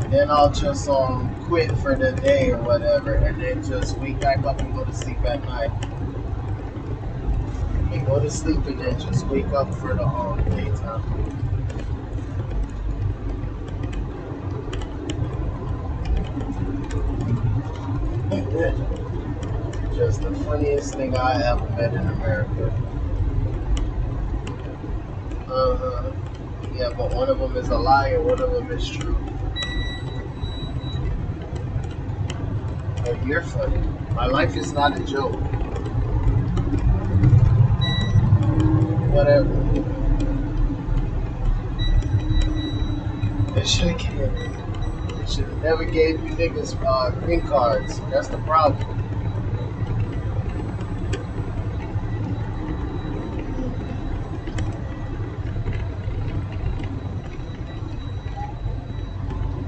Then I'll just quit for the day or whatever, and then just wake back up and go to sleep at night. And go to sleep and then just wake up for the daytime. Just the funniest thing I ever met in America. Yeah, but one of them is a lie and one of them is true. Oh, you're funny. My life is not a joke. Whatever. They should have never gave you niggas green cards. That's the problem.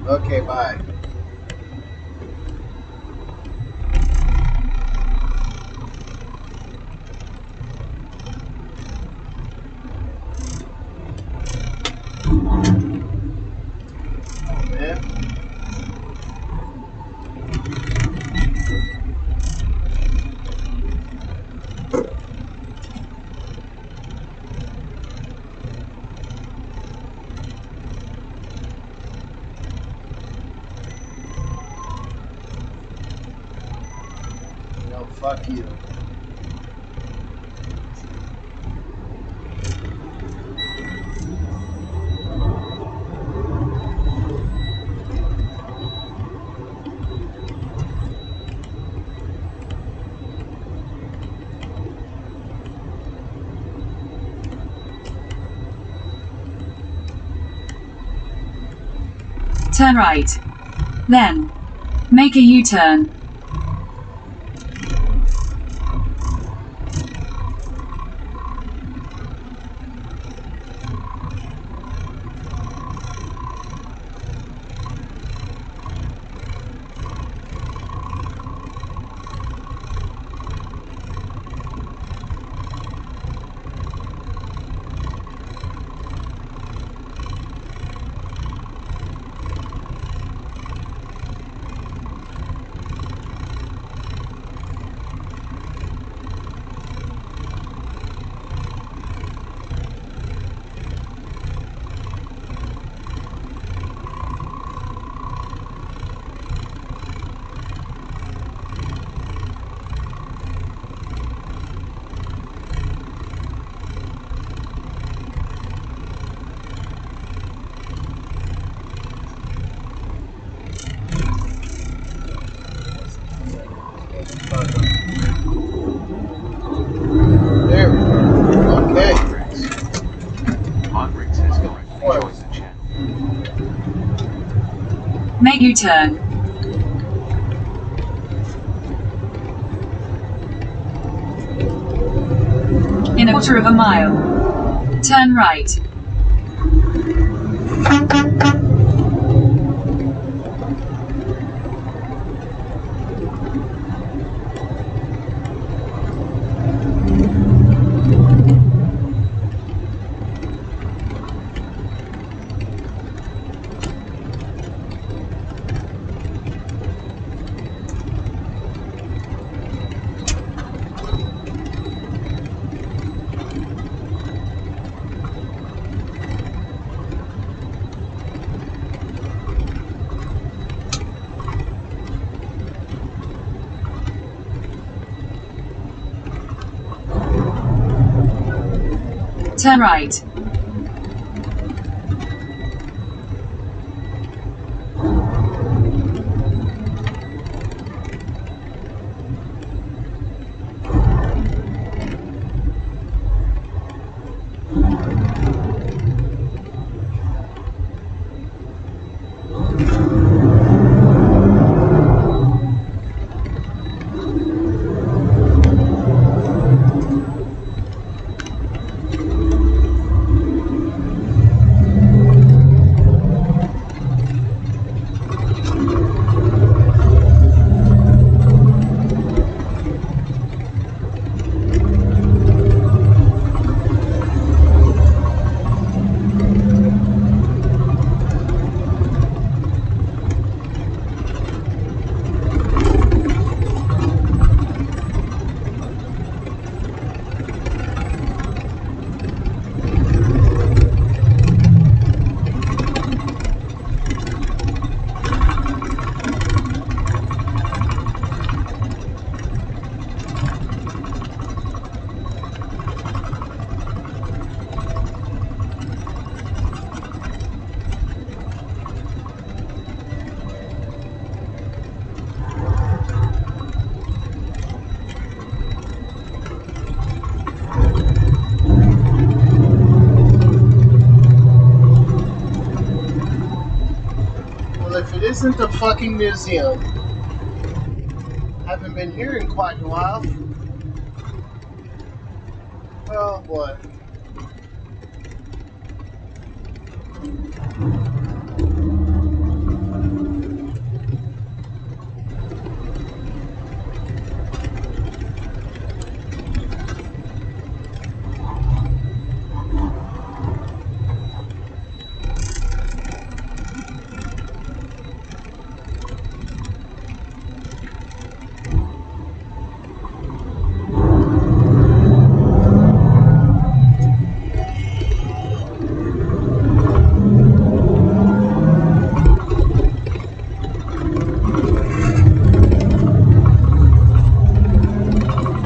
Okay, bye. Fuck you. Turn right. Then, make a U-turn. There we go. Okay. Mongrix has joined the channel. Make U-turn. In a quarter of a mile, turn right. Turn right. Well, if it isn't the fucking museum, haven't been here in quite a while. Oh boy.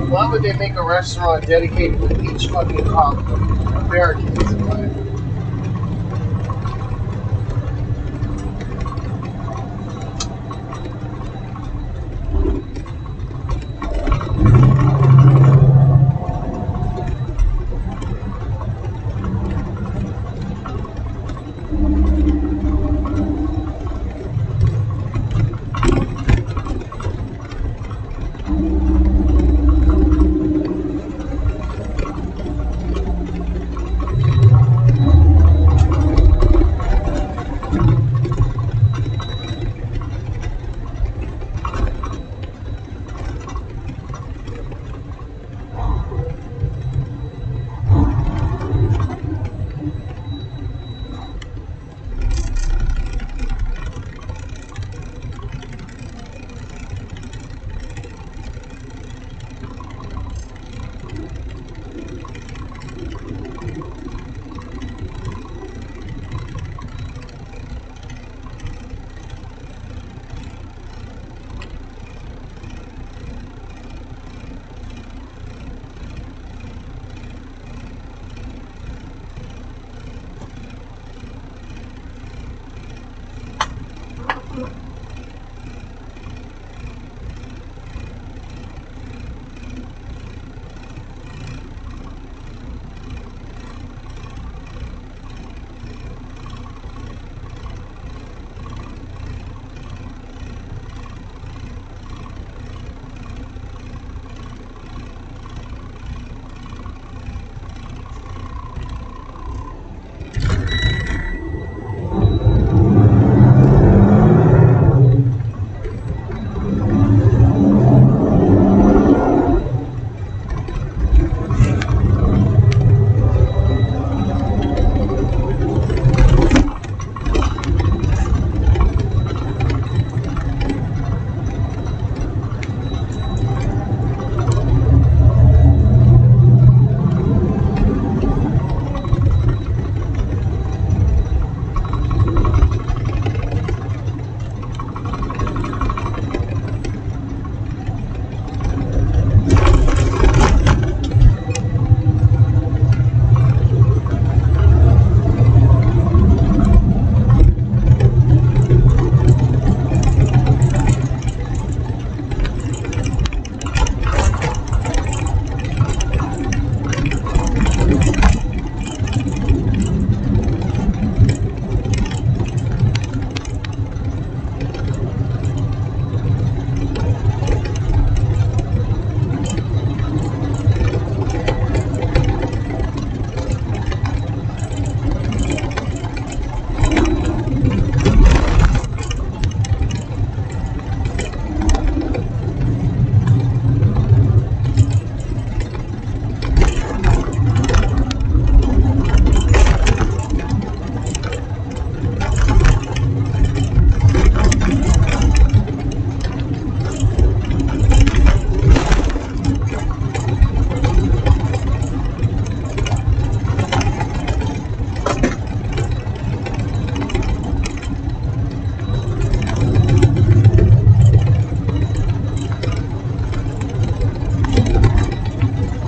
Why would they make a restaurant dedicated to each fucking cop Americans?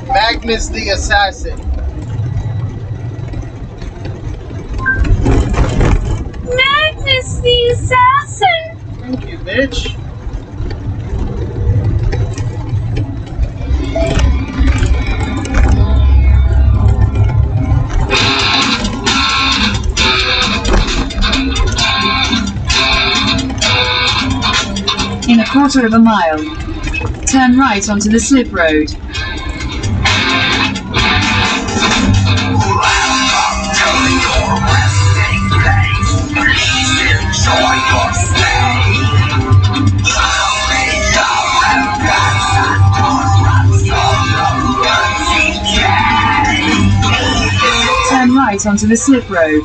Magnus the Assassin. Magnus the Assassin! Thank you, bitch. quarter of a mile. Turn right onto the slip road. Turn right onto the slip road.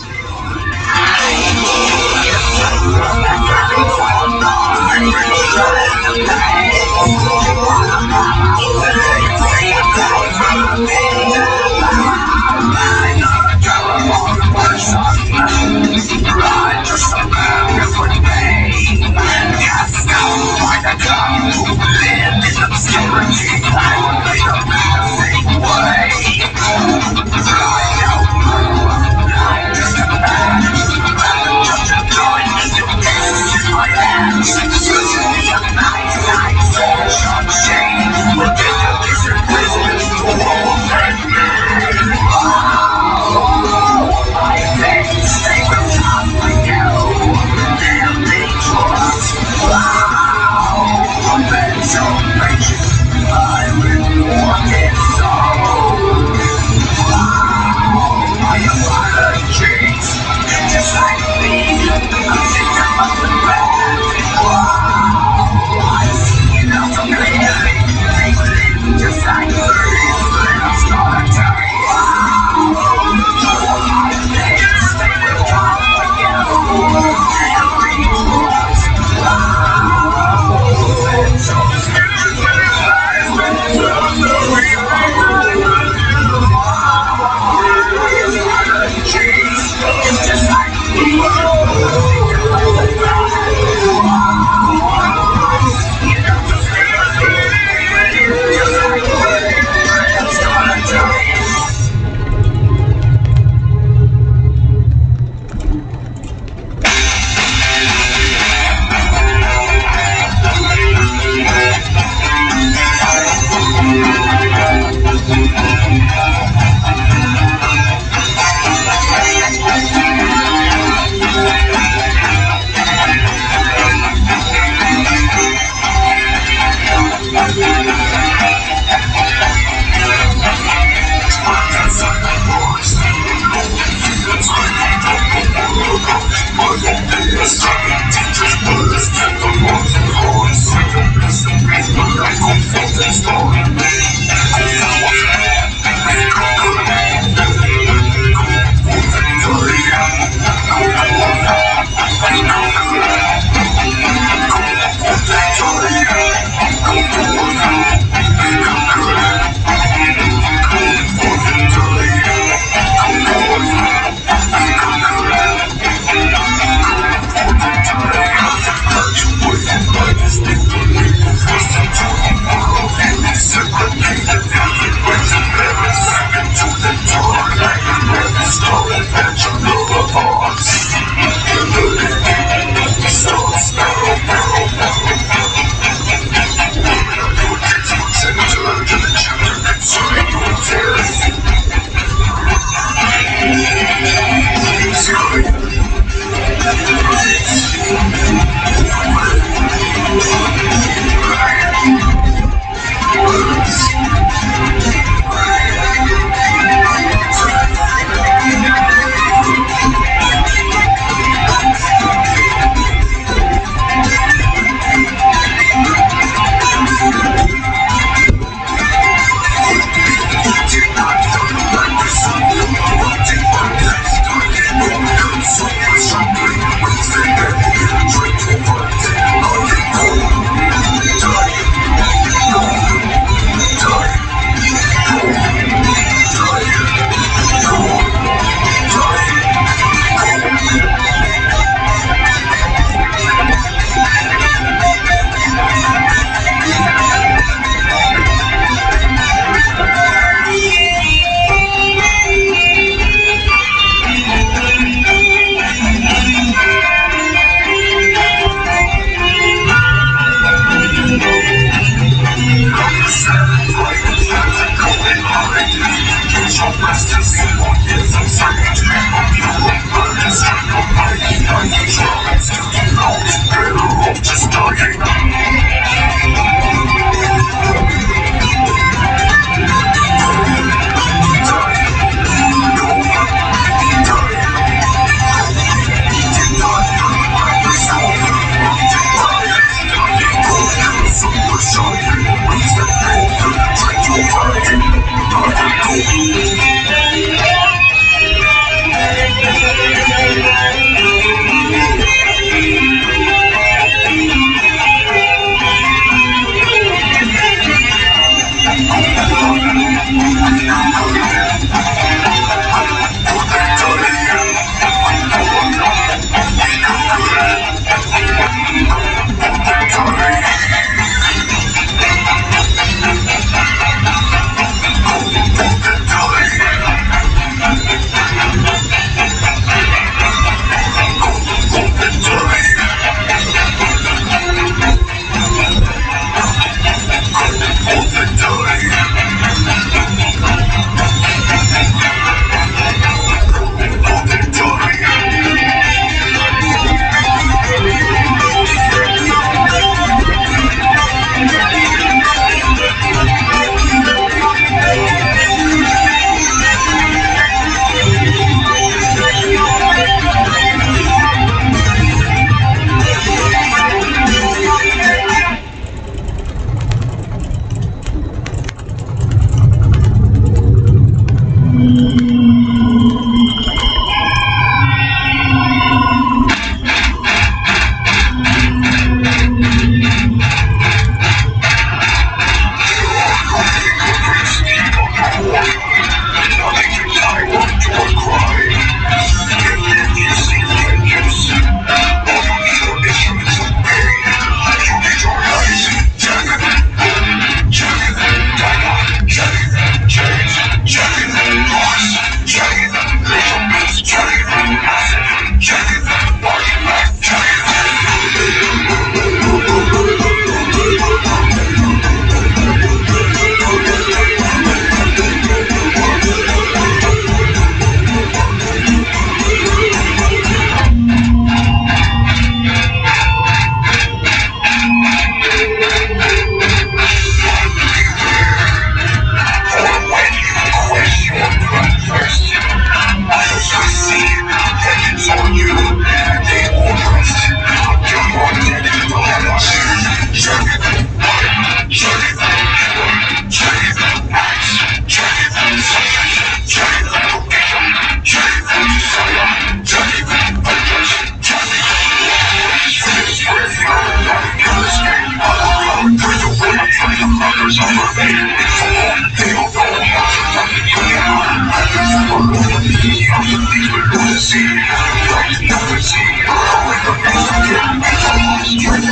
Just like me, I'm thinking about the bad.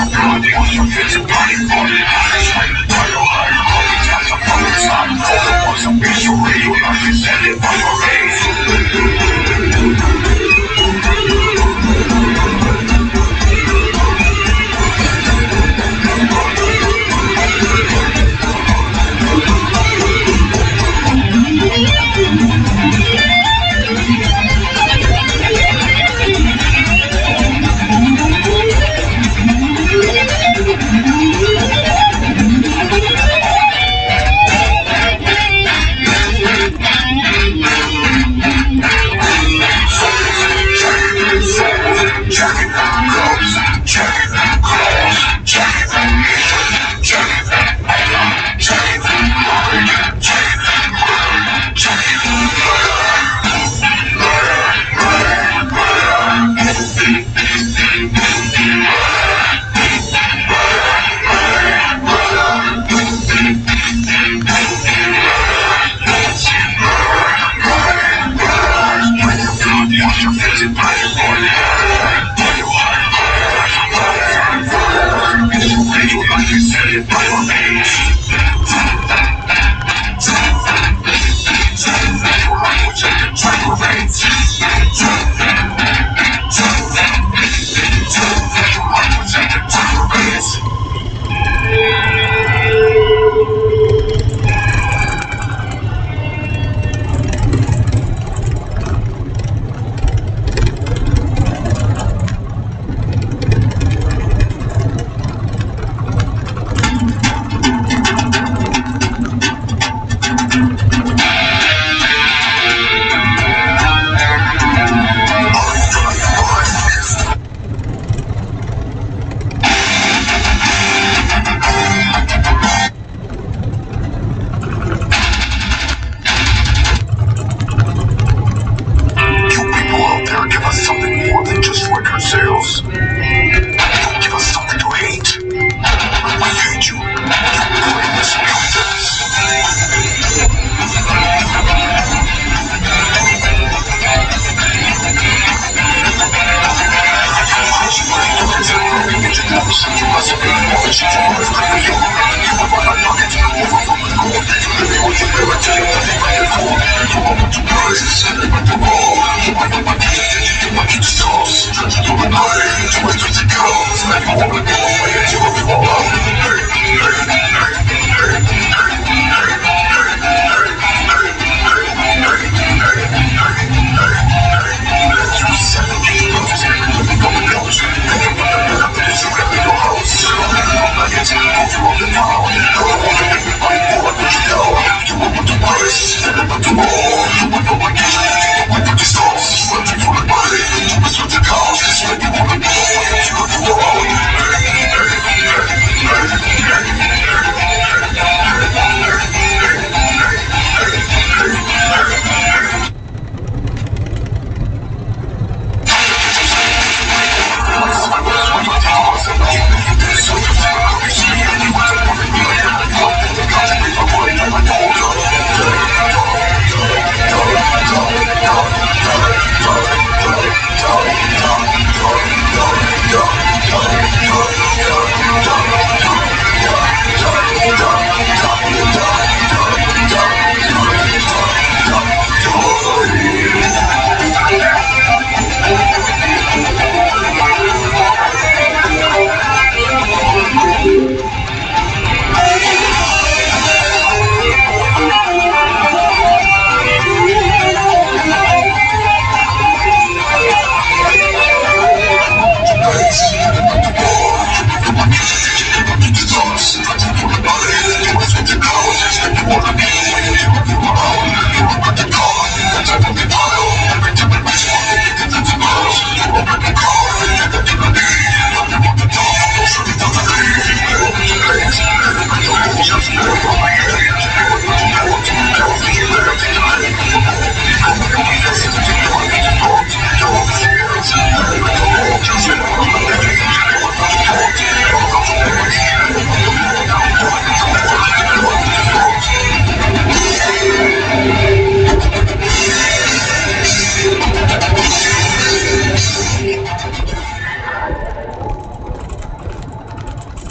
Just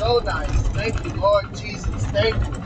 so nice. Thank you, Lord Jesus. Thank you.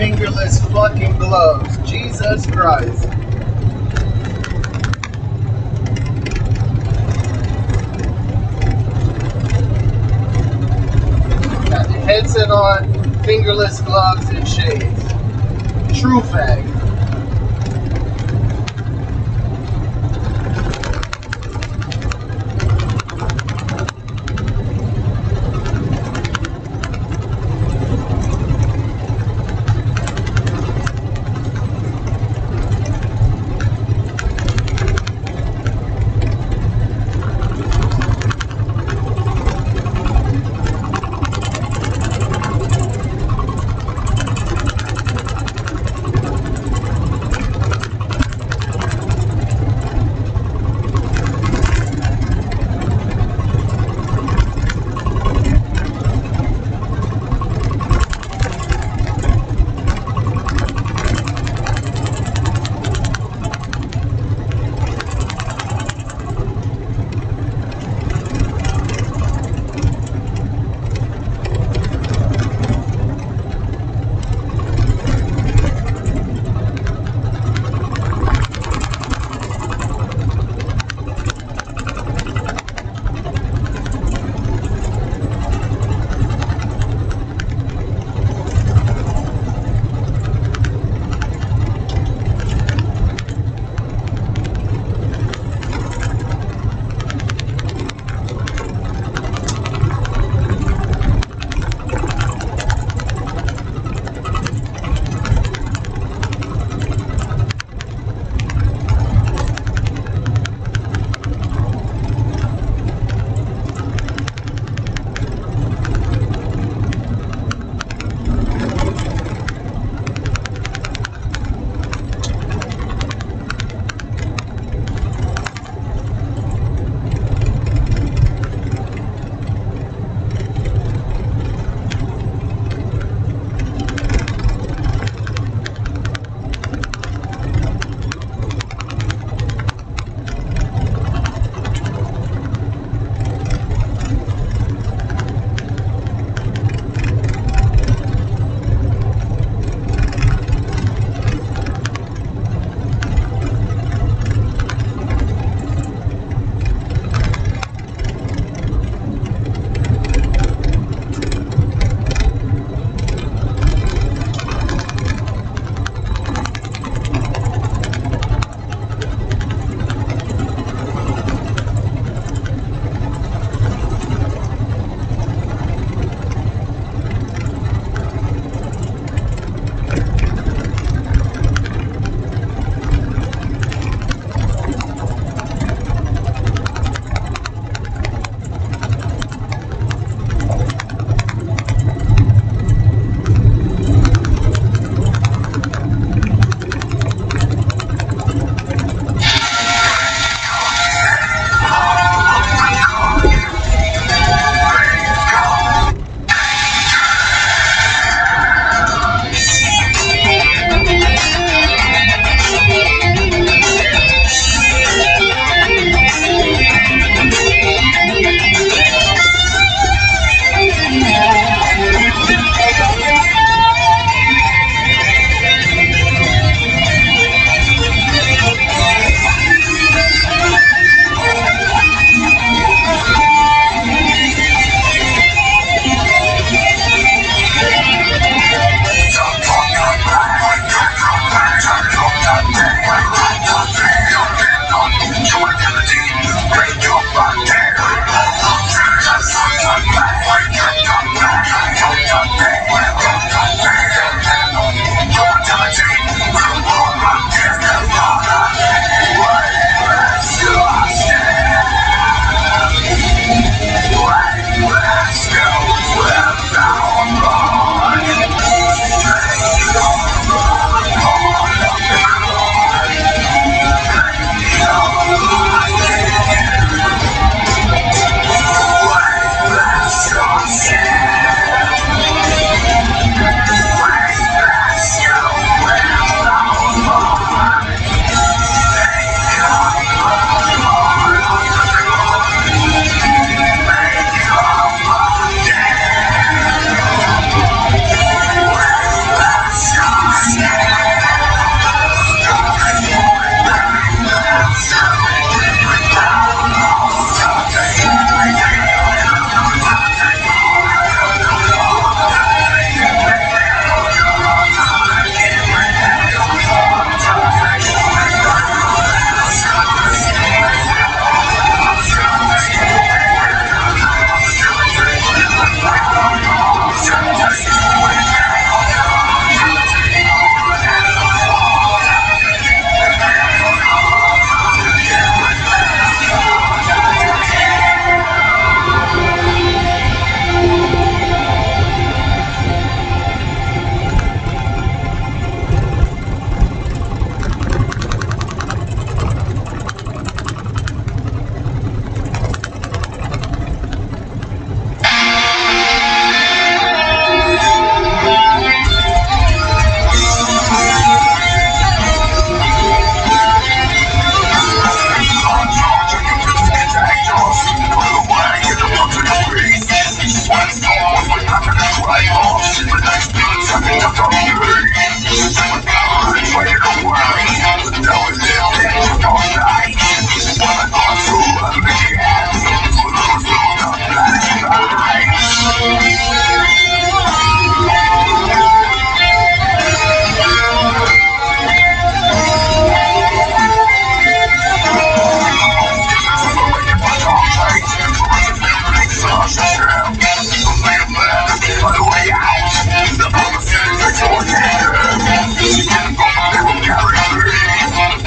fingerless fucking gloves. Jesus Christ. Got the headset on, fingerless gloves, and shades. True fag.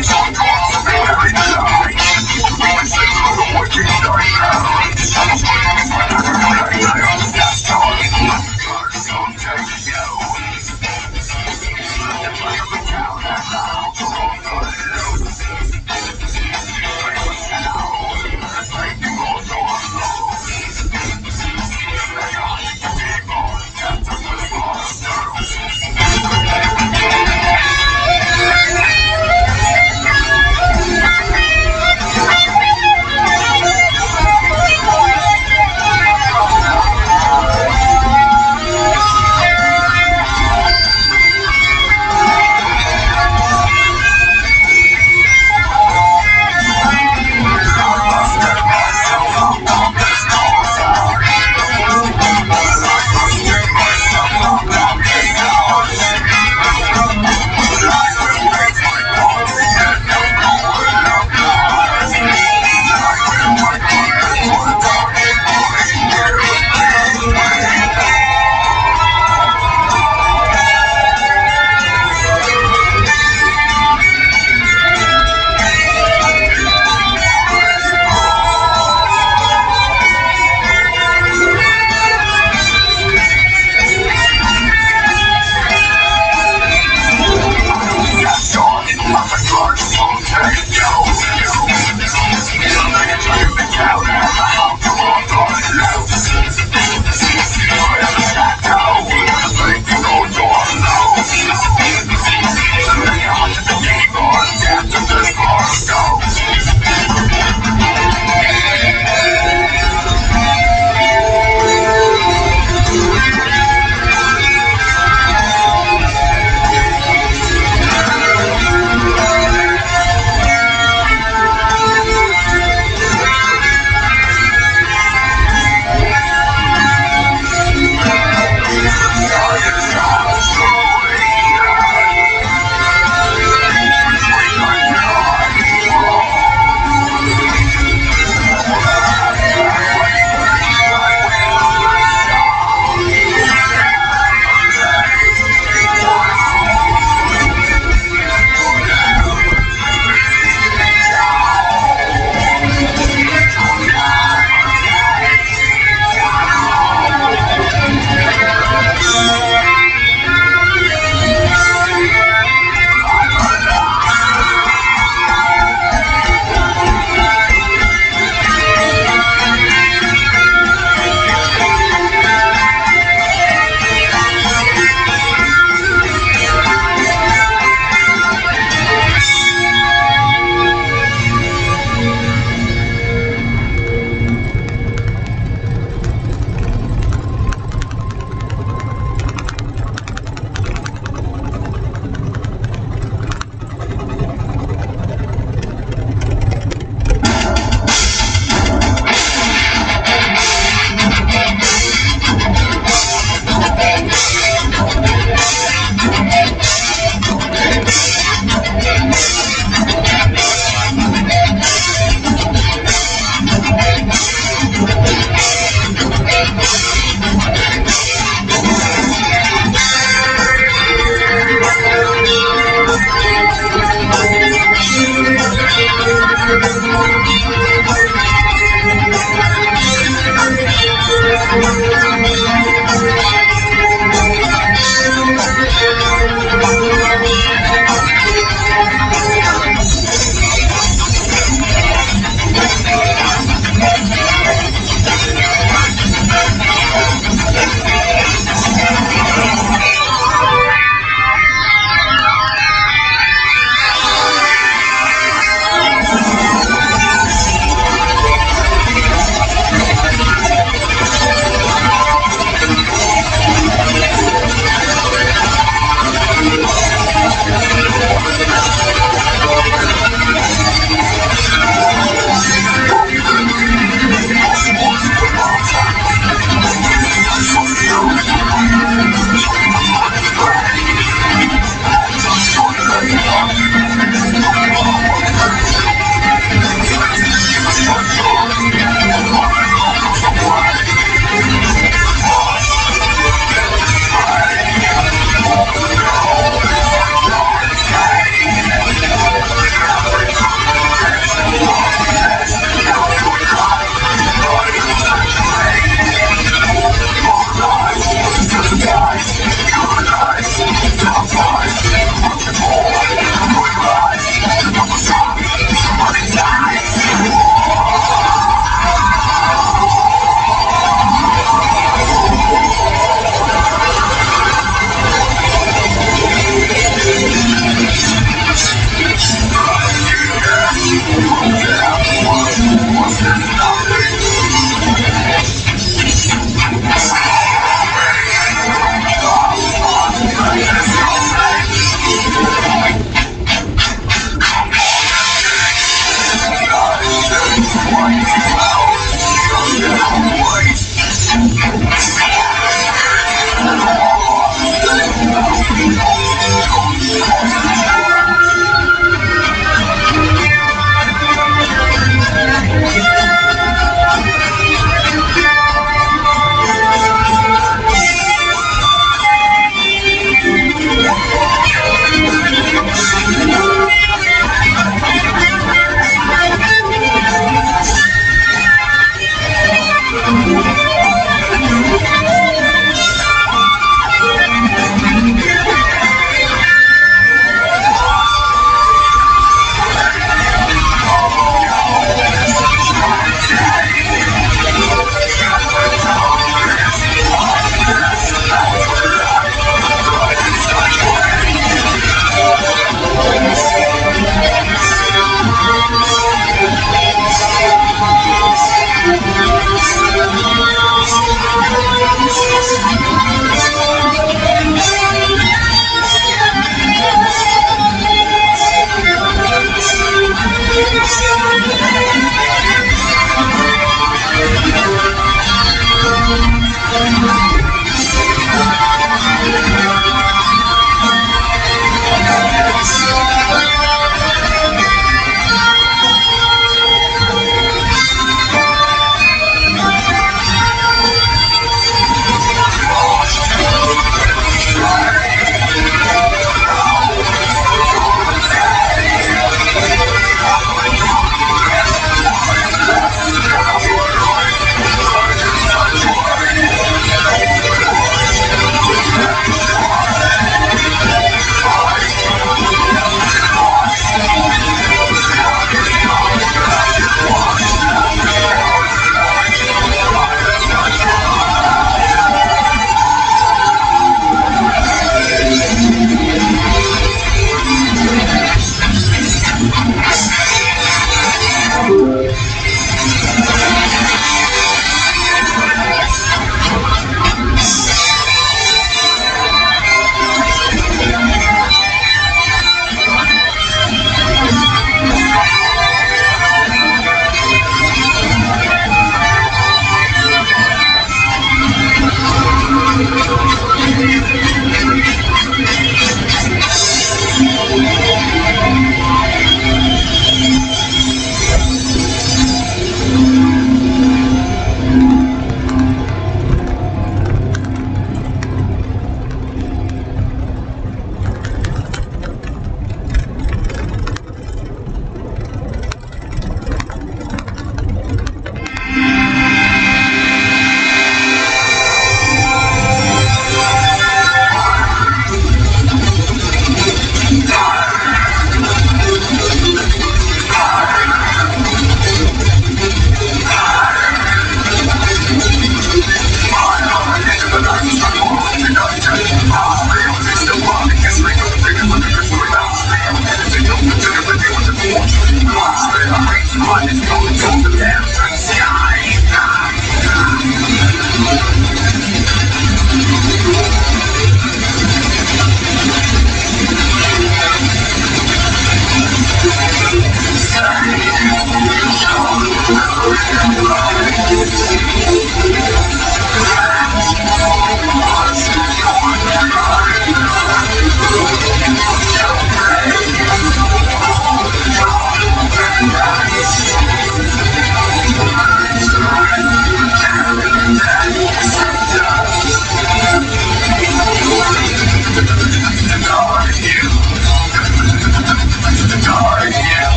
It's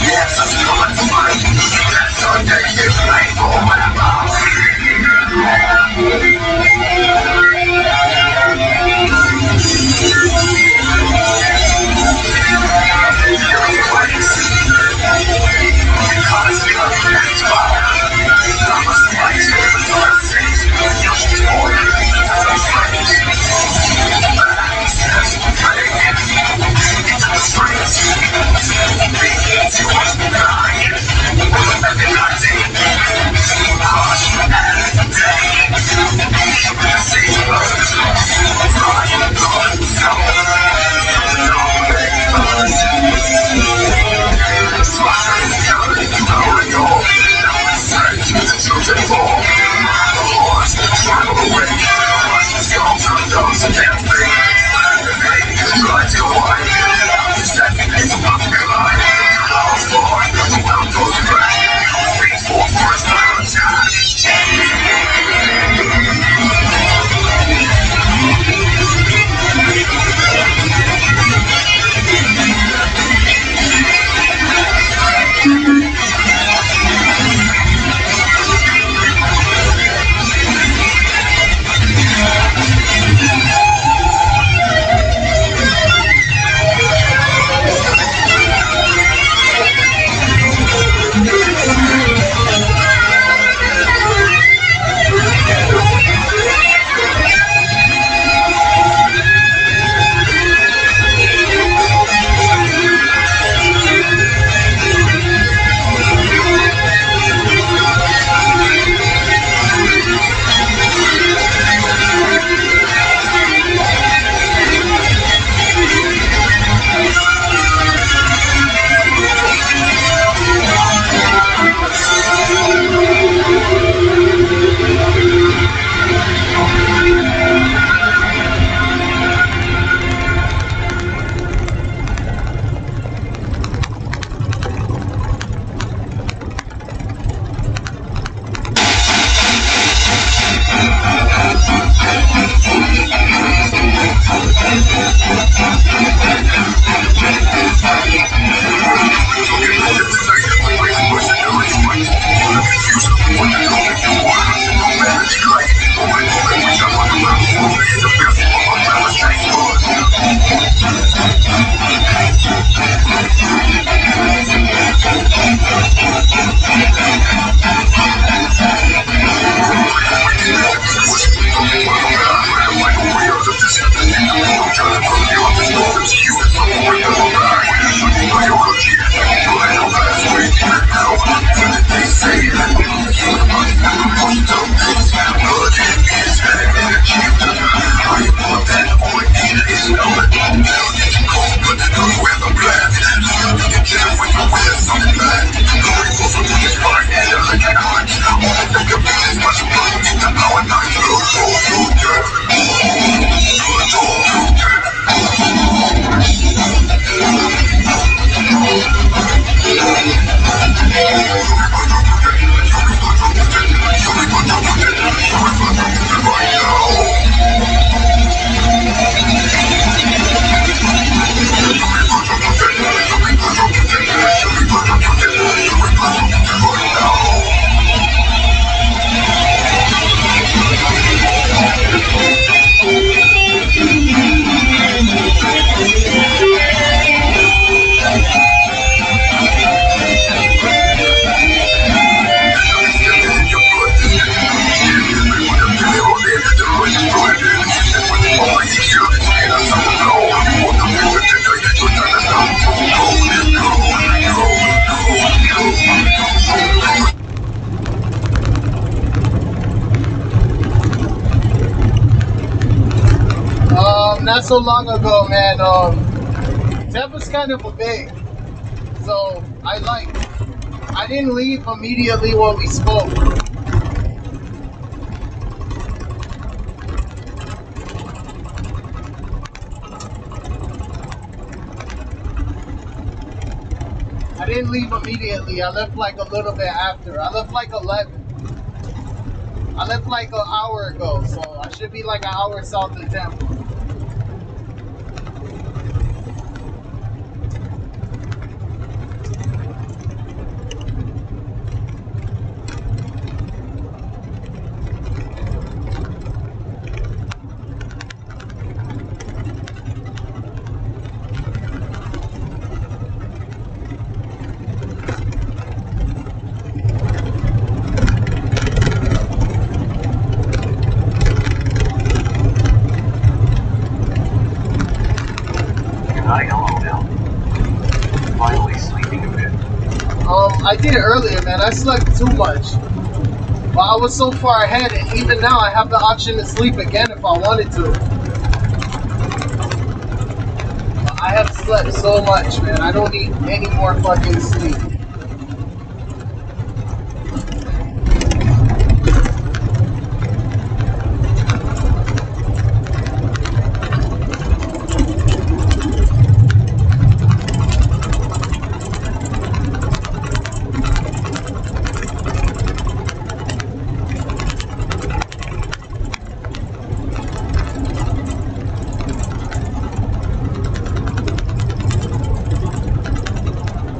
Yes. not so long ago, man, Zeb was kind of a big, so I didn't leave immediately when we spoke. I didn't leave immediately. I left like a little bit after. I left like 11. I left like an hour ago, so I should be like an hour south of Tampa. I did it earlier, man. I slept too much. But I was so far ahead, and even now I have the option to sleep again if I wanted to. But I have slept so much, man. I don't need any more fucking sleep.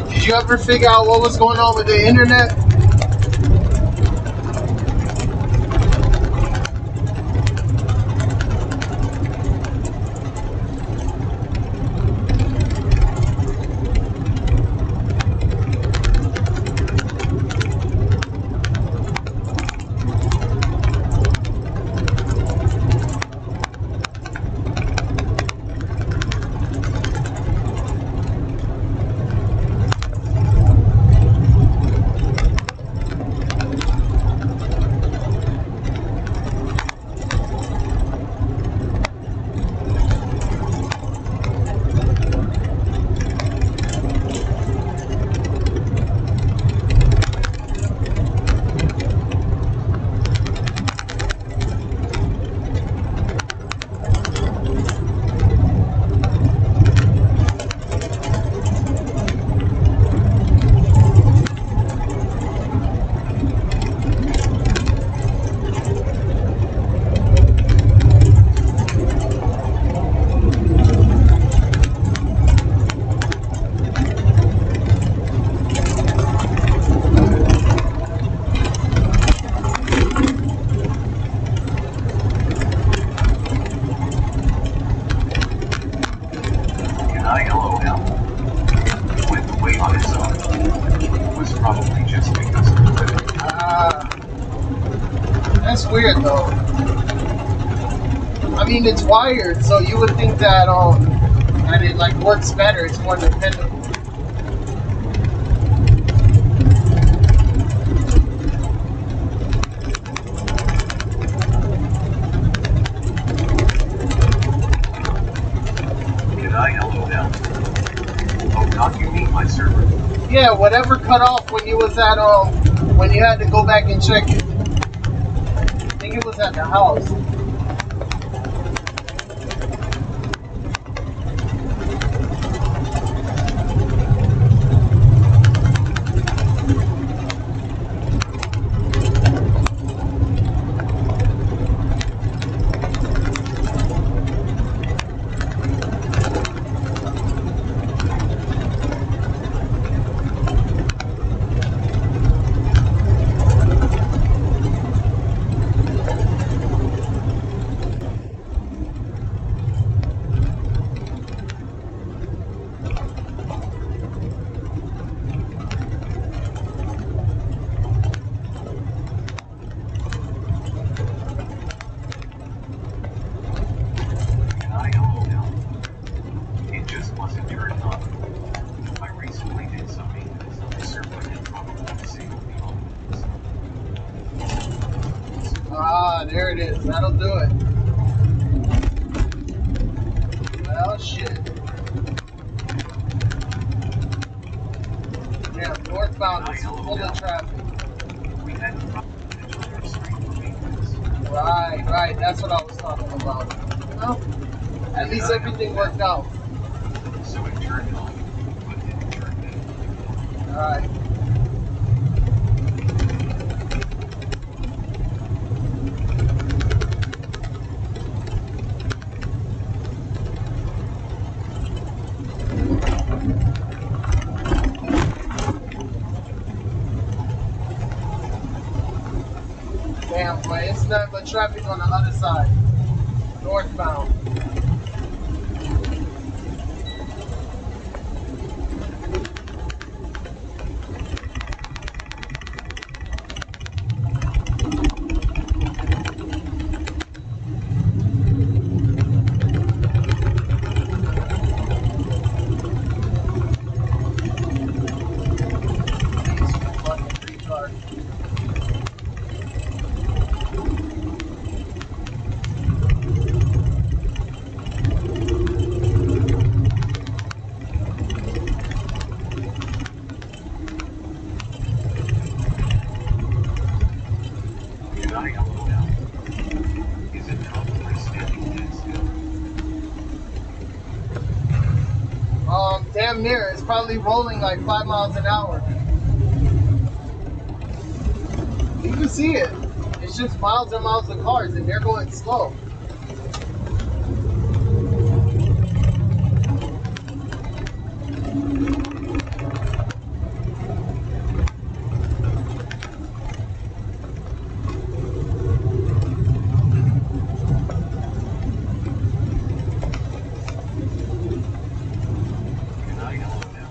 Did you ever figure out what was going on with the internet? That's weird though. I mean, it's wired, so you would think that that it like works better. It's more dependable. Yeah, whatever cut off when you was at when you had to go back and check it. I think it was at the house. Ah, there it is. That'll do it. that's what I was talking about. Well, at least everything worked out. So it turned on, but didn't turn down. Alright. Damn, boy, it's nothing but traffic on the other side. Northbound. These fucking retards. Good eye hello now. Is it probably standing dead still? Damn near. It's probably rolling like 5 miles an hour. You can see it. It's just miles and miles of cars, and they're going slow. Good eye hello now.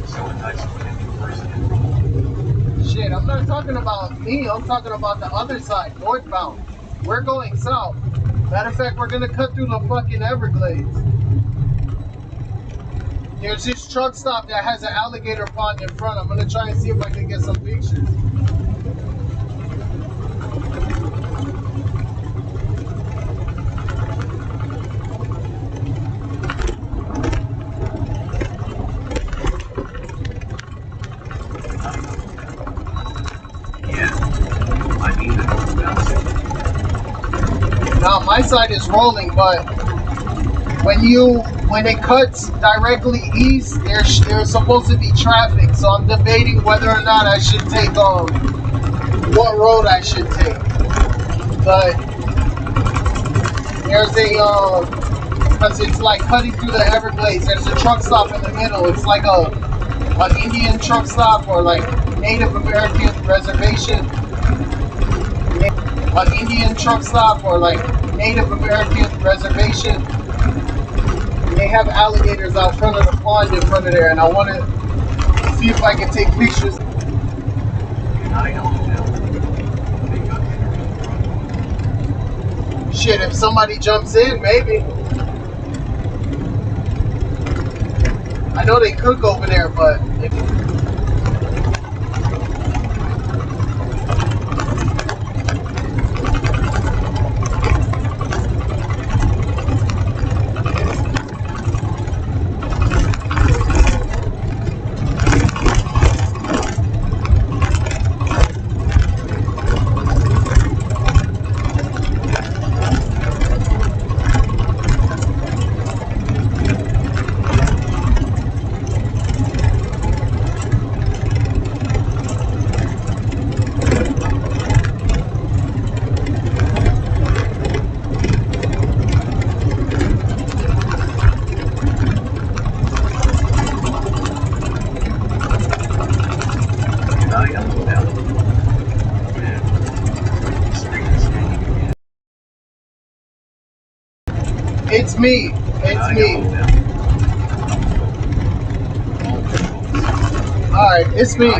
So a nice looking person in front. Shit, I'm not talking about me. I'm talking about the other side, northbound. We're going south. Matter of fact, we're gonna cut through the fucking Everglades. There's this truck stop that has an alligator pond in front. I'm gonna try and see if I can get some pictures. Yeah. I mean the northbound city. Now my side is rolling, but when it cuts directly east, there's supposed to be traffic. So I'm debating whether or not I should take what road I should take. But there's because it's like cutting through the Everglades. There's a truck stop in the middle. It's like an Indian truck stop or like Native American reservation. An Indian truck stop or like Native American reservation. They have alligators out front of the pond in front of there, and I want to see if I can take pictures. Good eye hello now. They got dinner in front. Shit, if somebody jumps in, maybe. I know they cook over there, but if it's me. It's me. Alright, it's me.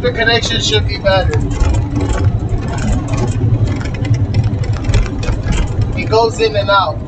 think the connection should be better. It goes in and out.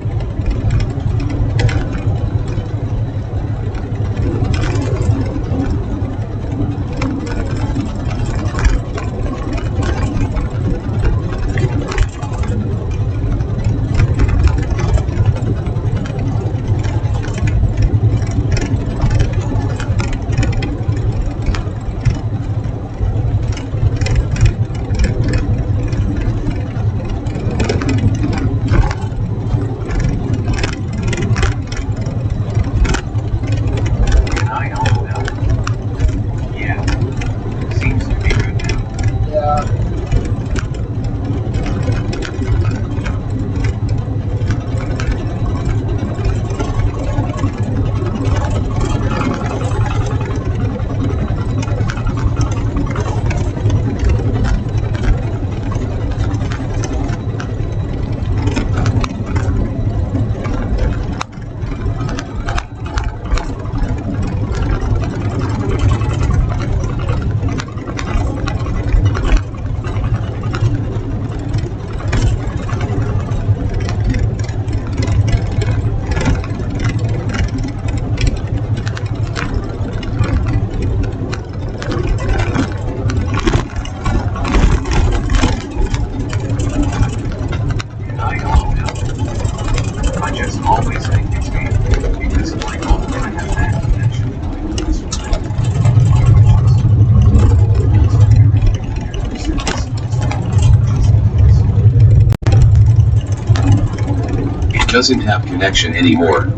Doesn't have connection anymore.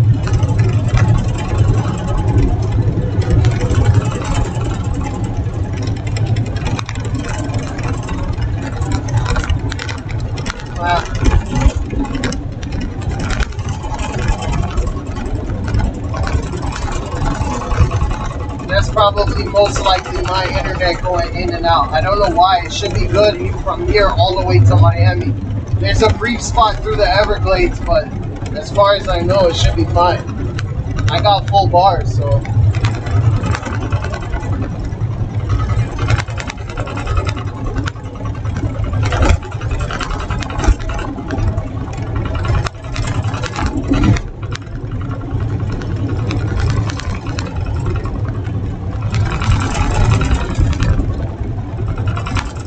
Wow. That's probably most likely my internet going in and out. I don't know why. It should be good from here all the way to Miami. There's a brief spot through the Everglades, but as far as I know, it should be fine. I got full bars, so.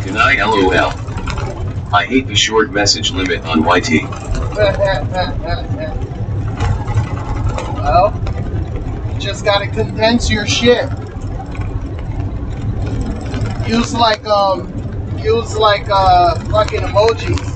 Can I LOL? I hate the short message limit on YT. Well, you just gotta condense your shit. Use like fucking emojis.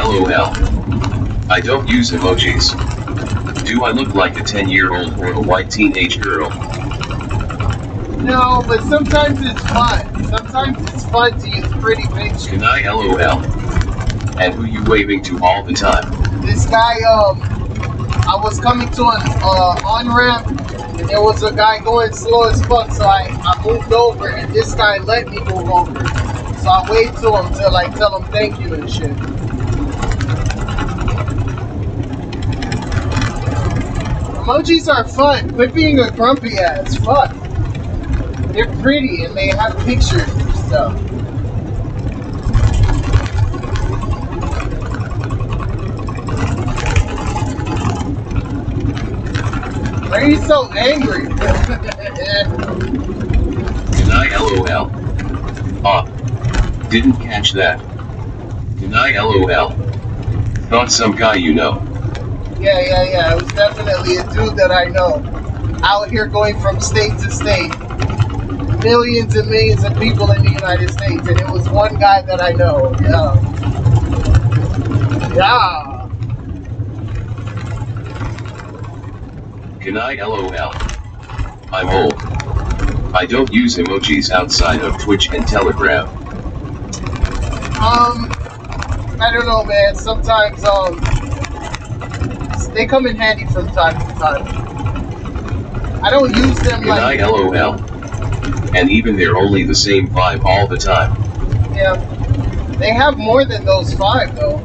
LOL. I don't use emojis. Do I look like a 10-year-old or a white teenage girl? No, but sometimes it's fun. Sometimes it's fun to use pretty pictures. Can I LOL? And who you waving to all the time? This guy, I was coming to an on-ramp, and there was a guy going slow as fuck, so I moved over, and this guy let me move over. So I waved to him to like tell him thank you and shit. Emojis are fun. Quit being a grumpy ass. Fuck. They're pretty and they have pictures and stuff. Why are you so angry? Can I LOL? Didn't catch that. Can I LOL? Thought some guy you know. Yeah. It was definitely a dude that I know. Out here going from state to state. Millions and millions of people in the United States. And it was one guy that I know. Yeah. Can I LOL? I'm old. I don't use emojis outside of Twitch and Telegram. I don't know, man. Sometimes, they come in handy from time to time. I don't use them Can I LOL? And even they're only the same 5 all the time. Yeah. They have more than those 5, though.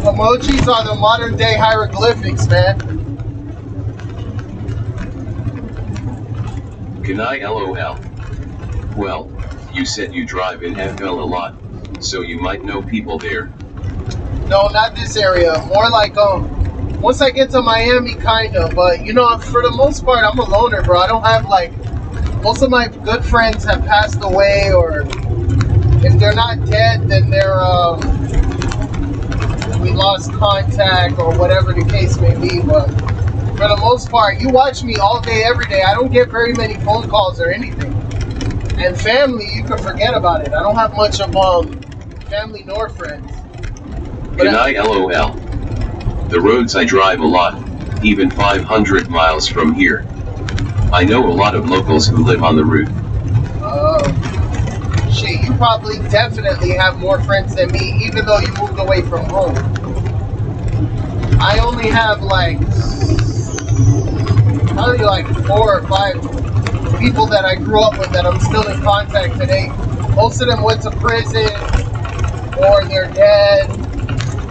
Emojis are the modern day hieroglyphics, man. Can I LOL? Well, you said you drive in FL a lot, so you might know people there. No, not this area. More like, once I get to Miami, kind of. But, you know, for the most part, I'm a loner, bro. I don't have, like, most of my good friends have passed away, or if they're not dead, then they're, we lost contact, or whatever the case may be. But for the most part, you watch me all day, every day. I don't get very many phone calls or anything. And family, you can forget about it. I don't have much of family nor friends. But Can I LOL? The roads I drive a lot, even 500 miles from here. I know a lot of locals who live on the route. Shit, you probably definitely have more friends than me, even though you moved away from home. I only have probably 4 or 5 people that I grew up with that I'm still in contact today. Most of them went to prison, or they're dead,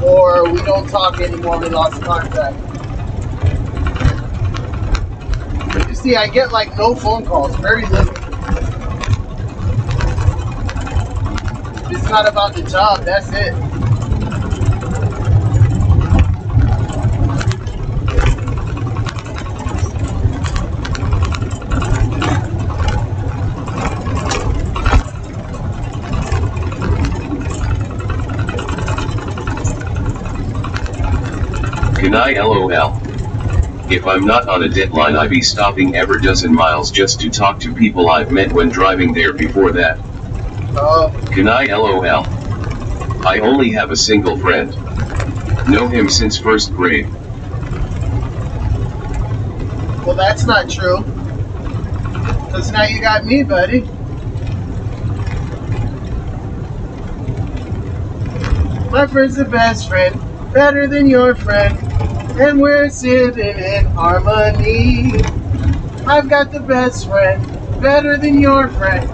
or we don't talk anymore, we lost contact. You see, I get no phone calls, very little. It's not about the job, that's it. Can I LOL? If I'm not on a deadline, I be stopping every dozen miles just to talk to people I've met when driving there before that. Can I LOL? I only have a single friend. Know him since 1st grade. Well, that's not true. Because now you got me, buddy. My friend's the best friend, better than your friend, and we're sitting in harmony. I've got the best friend, better than your friend,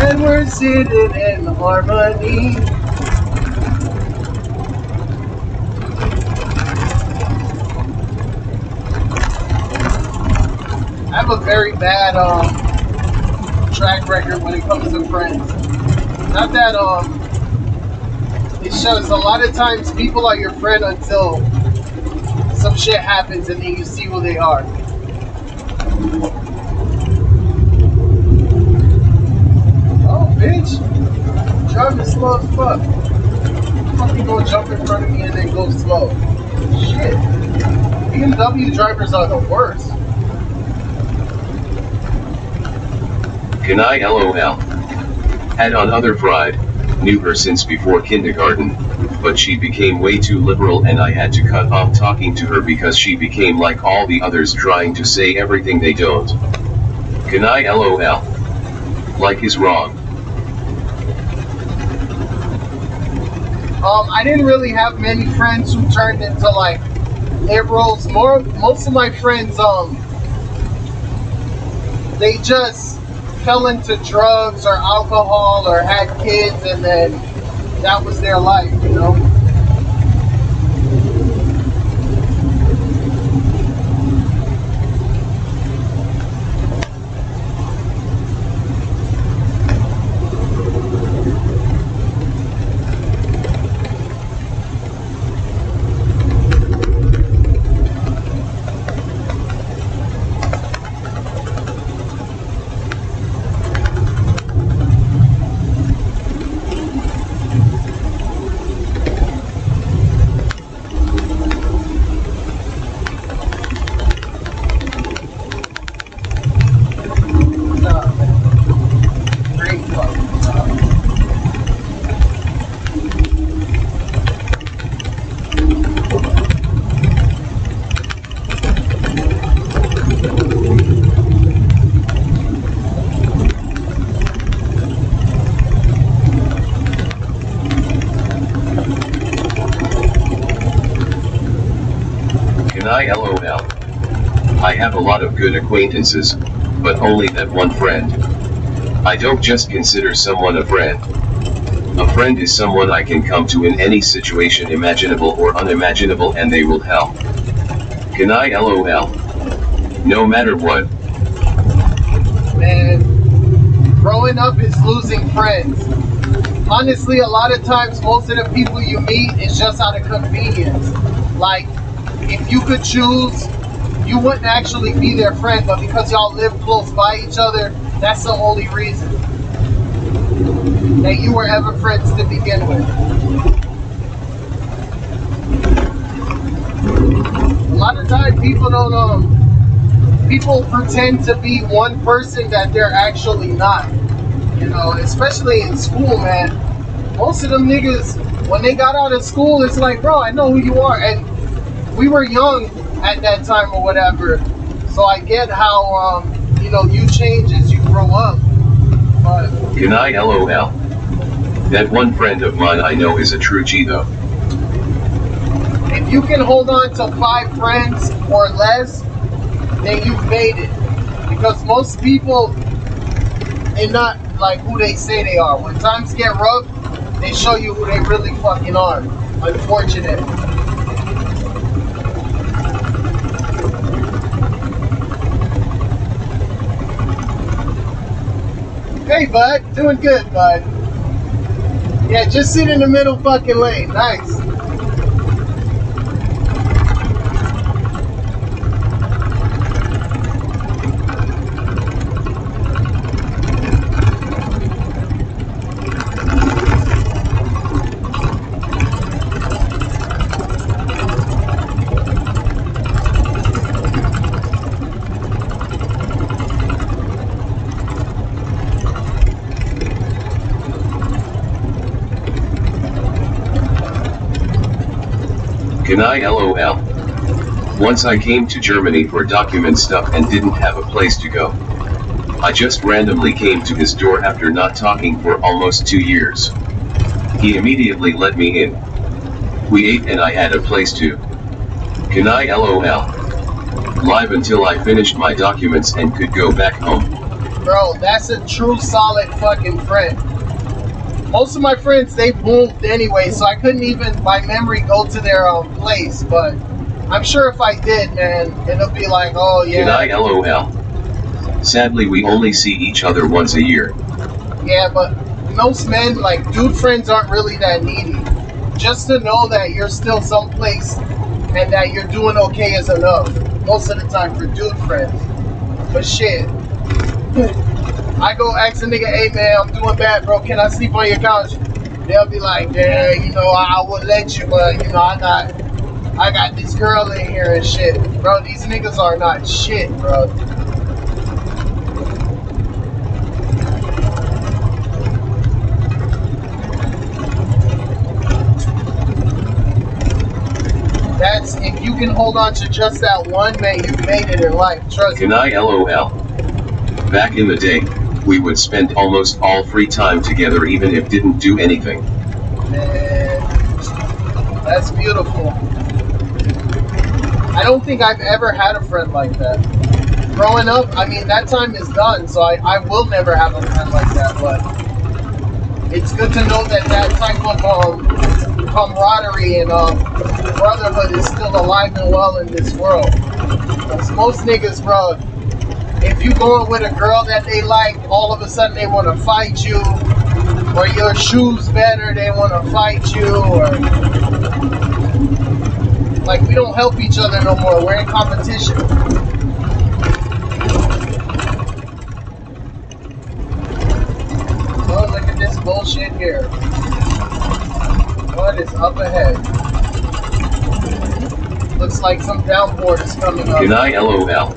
and we're sitting in harmony. I have a very bad track record when it comes to friends. Not that it shows a lot of times people are your friend until some shit happens and then you see who they are. Oh, bitch. Driving slow as fuck. Fucking gonna jump in front of me and then go slow. Shit. BMW drivers are the worst. Can I LOL? Had on other fried, knew her since before kindergarten, but she became way too liberal and I had to cut off talking to her because she became like all the others trying to say everything they don't. Can I LOL? Like is wrong. I didn't really have many friends who turned into liberals. Most of my friends, they just fell into drugs or alcohol or had kids and then that was their life, you know? Can I LOL? I have a lot of good acquaintances, but only that one friend. I don't just consider someone a friend. A friend is someone I can come to in any situation imaginable or unimaginable and they will help. Can I LOL? No matter what. Man, growing up is losing friends. Honestly, a lot of times, most of the people you meet is just out of convenience. Like, if you could choose, you wouldn't actually be their friend, but because y'all live close by each other, that's the only reason that you were ever friends to begin with. A lot of times, people pretend to be one person that they're actually not. You know, especially in school, man. Most of them niggas, when they got out of school, it's like, bro, I know who you are. And we were young at that time or whatever. So I get how, you change as you grow up. But Can I LOL? That one friend of mine I know is a true G though. if you can hold on to 5 friends or less, then you've made it. Because most people, they're not like who they say they are. When times get rough, they show you who they really fucking are. Unfortunate. Hey bud, doing good bud. Yeah, just sit in the middle fucking lane. Nice. Can I LOL? Once I came to Germany for document stuff and didn't have a place to go. I just randomly came to his door after not talking for almost 2 years. He immediately let me in. We ate and I had a place to. Can I LOL? Live until I finished my documents and could go back home. Bro, that's a true solid fucking friend. Most of my friends, they moved anyway, so I couldn't even, by memory, go to their place. But I'm sure if I did, man, it'll be like, oh yeah. Can I LOL? Sadly, we only see each other once a year. Yeah, but most men, like, dude friends aren't really that needy. Just to know that you're still someplace and that you're doing okay is enough. Most of the time for dude friends. But shit. I go ask a nigga, hey man, I'm doing bad, bro. Can I sleep on your couch? They'll be like, yeah, I would let you, but I got this girl in here and shit. Bro, these niggas are not shit, bro. That's, if you can hold on to just that one, man, you've made it in life. Trust me. Can I LOL? Back in the day, we would spend almost all free time together even if didn't do anything. Man, that's beautiful. I don't think I've ever had a friend like that. Growing up, I mean, that time is done, so I will never have a friend like that, but it's good to know that that type of camaraderie and brotherhood is still alive and well in this world. Because most niggas, bro, if you going with a girl that they like, all of a sudden they want to fight you, or your shoes better, they want to fight you, or like we don't help each other no more. We're in competition. Oh, look at this bullshit here. What is up ahead? Looks like some downpour is coming up. Can I LOL?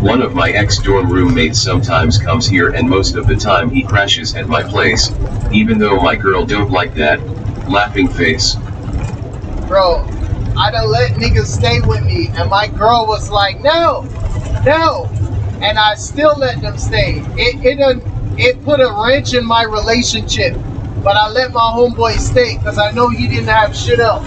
One of my ex-dorm roommates sometimes comes here and most of the time he crashes at my place, even though my girl don't like that. Laughing face. Bro, I done let niggas stay with me and my girl was like, no, and I still let them stay. It put a wrench in my relationship, but I let my homeboy stay because I know he didn't have shit else.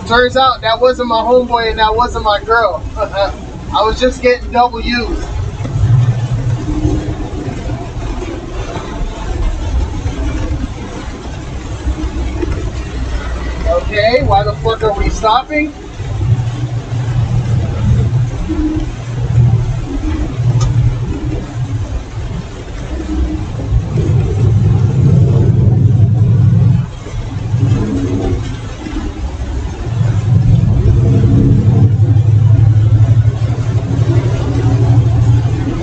Turns out that wasn't my homeboy and that wasn't my girl. I was just getting double used. Okay, why the fuck are we stopping?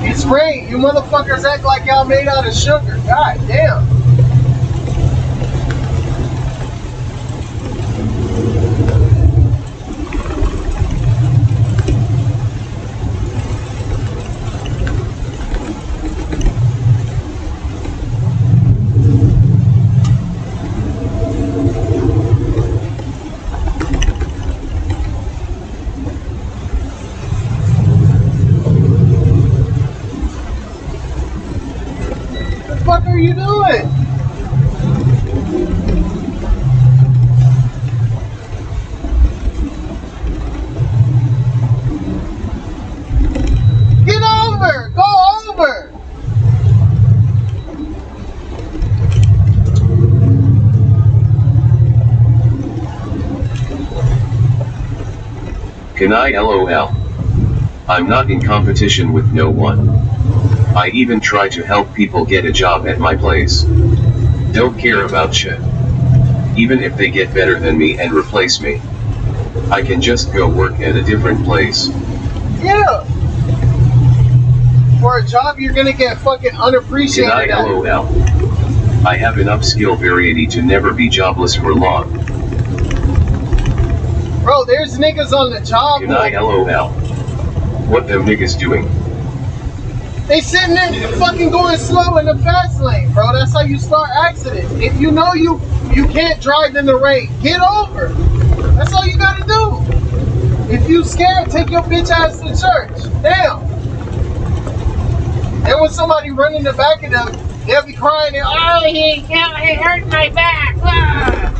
It's great. You motherfuckers act like y'all made out of sugar. God damn. What are you doing? Get over! Go over! Can I LOL? I'm not in competition with no one. I even try to help people get a job at my place. Don't care about shit. Even if they get better than me and replace me, I can just go work at a different place. Yeah. For a job, you're gonna get fucking unappreciated. Can I LOL? I have enough skill variety to never be jobless for long. Bro, there's niggas on the job. Can I LOL? What them niggas doing? They sitting there fucking going slow in the fast lane, bro. That's how you start accidents. If you know you can't drive in the rain, get over. That's all you gotta do. If you scared, take your bitch ass to church. Damn. And when somebody run in the back of them, they'll be crying. Oh, he hurt my back. Ah.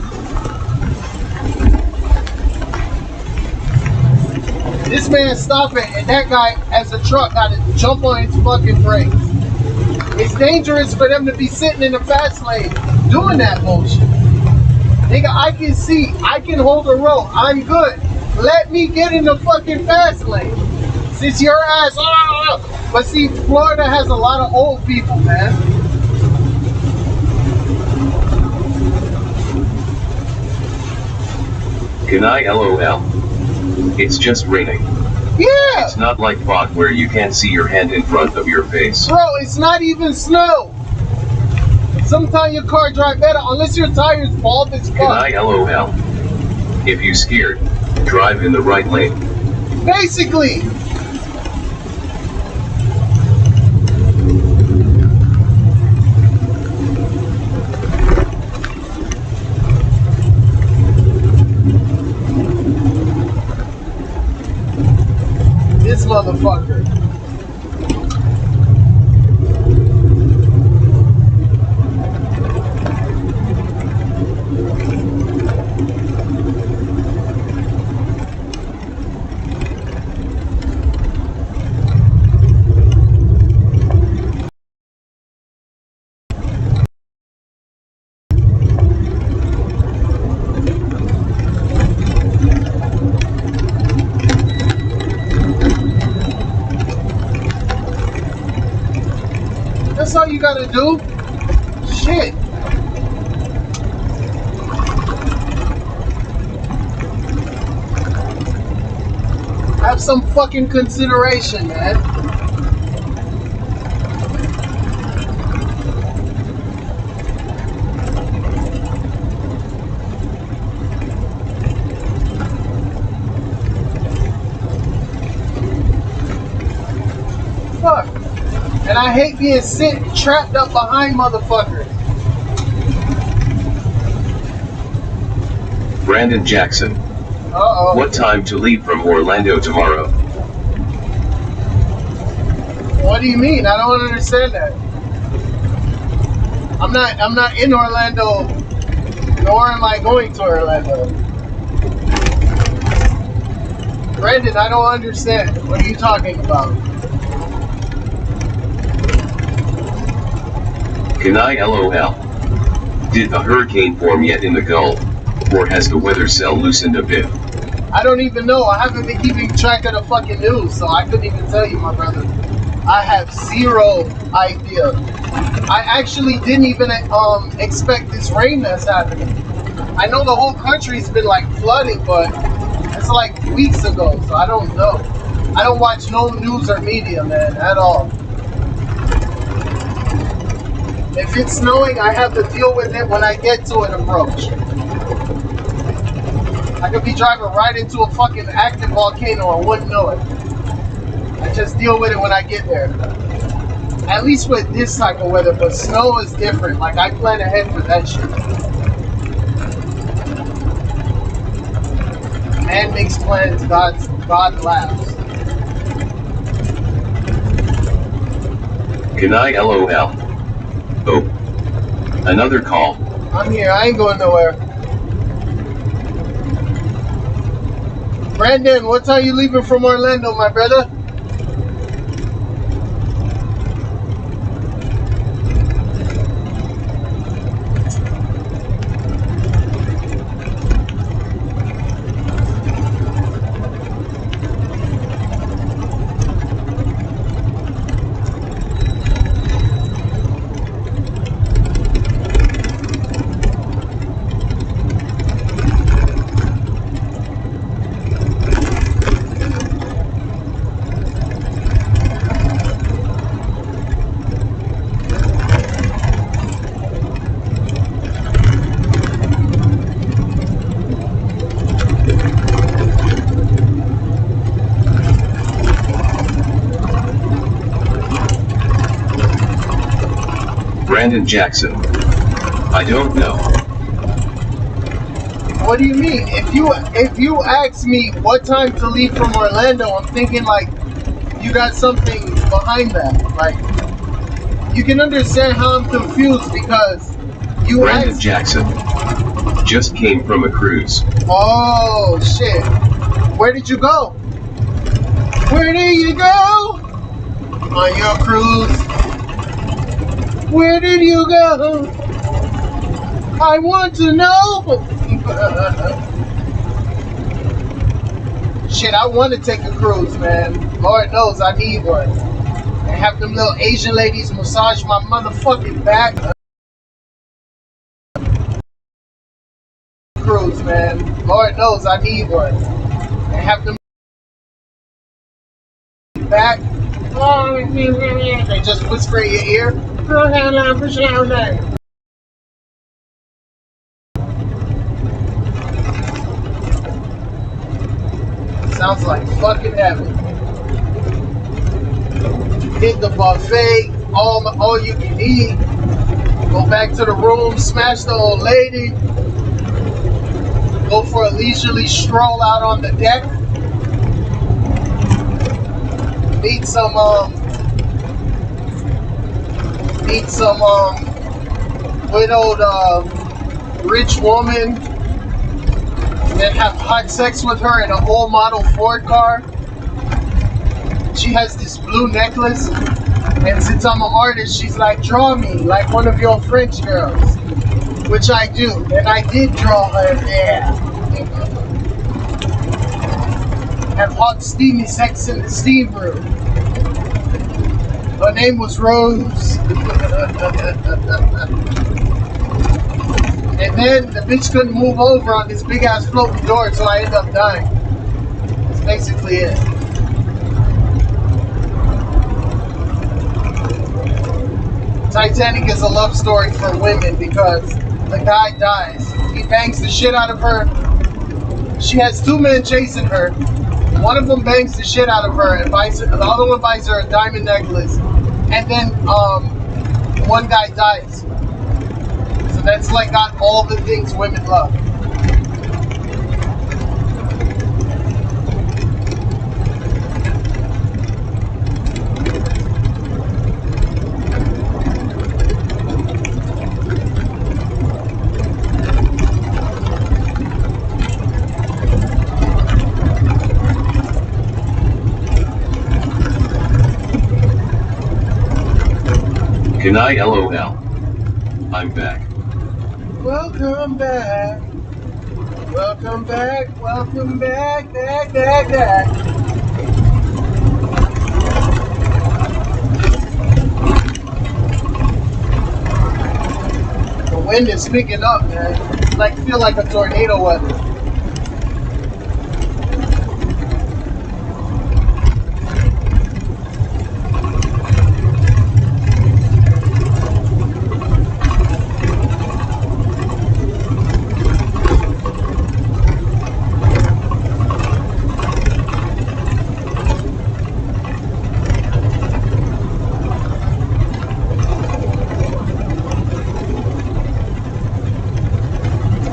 This man stopping, and that guy, as a truck, got to jump on his fucking brakes. It's dangerous for them to be sitting in the fast lane doing that bullshit. Nigga, I can see, I can hold a road, I'm good. Let me get in the fucking fast lane. Since your ass, but see, Florida has a lot of old people, man. Can I LOL? It's just raining. Yeah! It's not like fog where you can't see your hand in front of your face. Bro, it's not even snow. Sometimes your car drive better, unless your tires bald as fuck. Can I LOL? If you scared, drive in the right lane. Basically. This motherfucker. That's all you gotta do. Shit. Have some fucking consideration, man. Fuck. And I hate being trapped up behind motherfuckers. Brandon Jackson. Uh-oh. What time to leave from Orlando tomorrow? What do you mean? I don't understand that. I'm not in Orlando, nor am I going to Orlando. Brandon, I don't understand. What are you talking about? Can I LOL? Did the hurricane form yet in the Gulf, or has the weather cell loosened a bit? I don't even know. I haven't been keeping track of the fucking news, so I couldn't even tell you, my brother. I have zero idea. I actually didn't even expect this rain that's happening. I know the whole country's been like flooding, but it's like weeks ago, so I don't know. I don't watch no news or media, man, at all. If it's snowing, I have to deal with it when I get to an approach. I could be driving right into a fucking active volcano and wouldn't know it. I just deal with it when I get there. At least with this type of weather, but snow is different. Like, I plan ahead for that shit. Man makes plans, God laughs. Can I LOL? Oh. Another call. I'm here, I ain't going nowhere. Brandon, what time you leaving from Orlando, my brother? Brandon Jackson. I don't know. What do you mean? If you ask me what time to leave from Orlando, I'm thinking like you got something behind that. Like, you can understand how I'm confused because you Brandon asked. Jackson. Just came from a cruise. Oh shit. Where did you go? Where did you go? On your cruise. Where did you go? I want to know. Shit, I want to take a cruise, man. Lord knows I need one. And have them little Asian ladies massage my motherfucking back. Cruise, man. Lord knows I need one. And have them back. They just whisper in your ear. Sounds like fucking heaven. Hit the buffet, all you can eat. Go back to the room, smash the old lady. Go for a leisurely stroll out on the deck. Meet some widowed rich woman, then have hot sex with her in an old model Ford car. She has this blue necklace, and since I'm an artist, she's like, draw me like one of your French girls, which I do, and I did draw her there. Have hot steamy sex in the steam room. Her name was Rose. And then the bitch couldn't move over on this big ass floating door, so I ended up dying. That's basically it. Titanic is a love story for women because the guy dies. He bangs the shit out of her. She has two men chasing her. One of them bangs the shit out of her and the other one buys her a diamond necklace. And then one guy dies. So that's like got all the things women love. Can I LOL? I'm back. Welcome back. Welcome back. Welcome back. Back. The wind is picking up, man. Like feel like a tornado weather.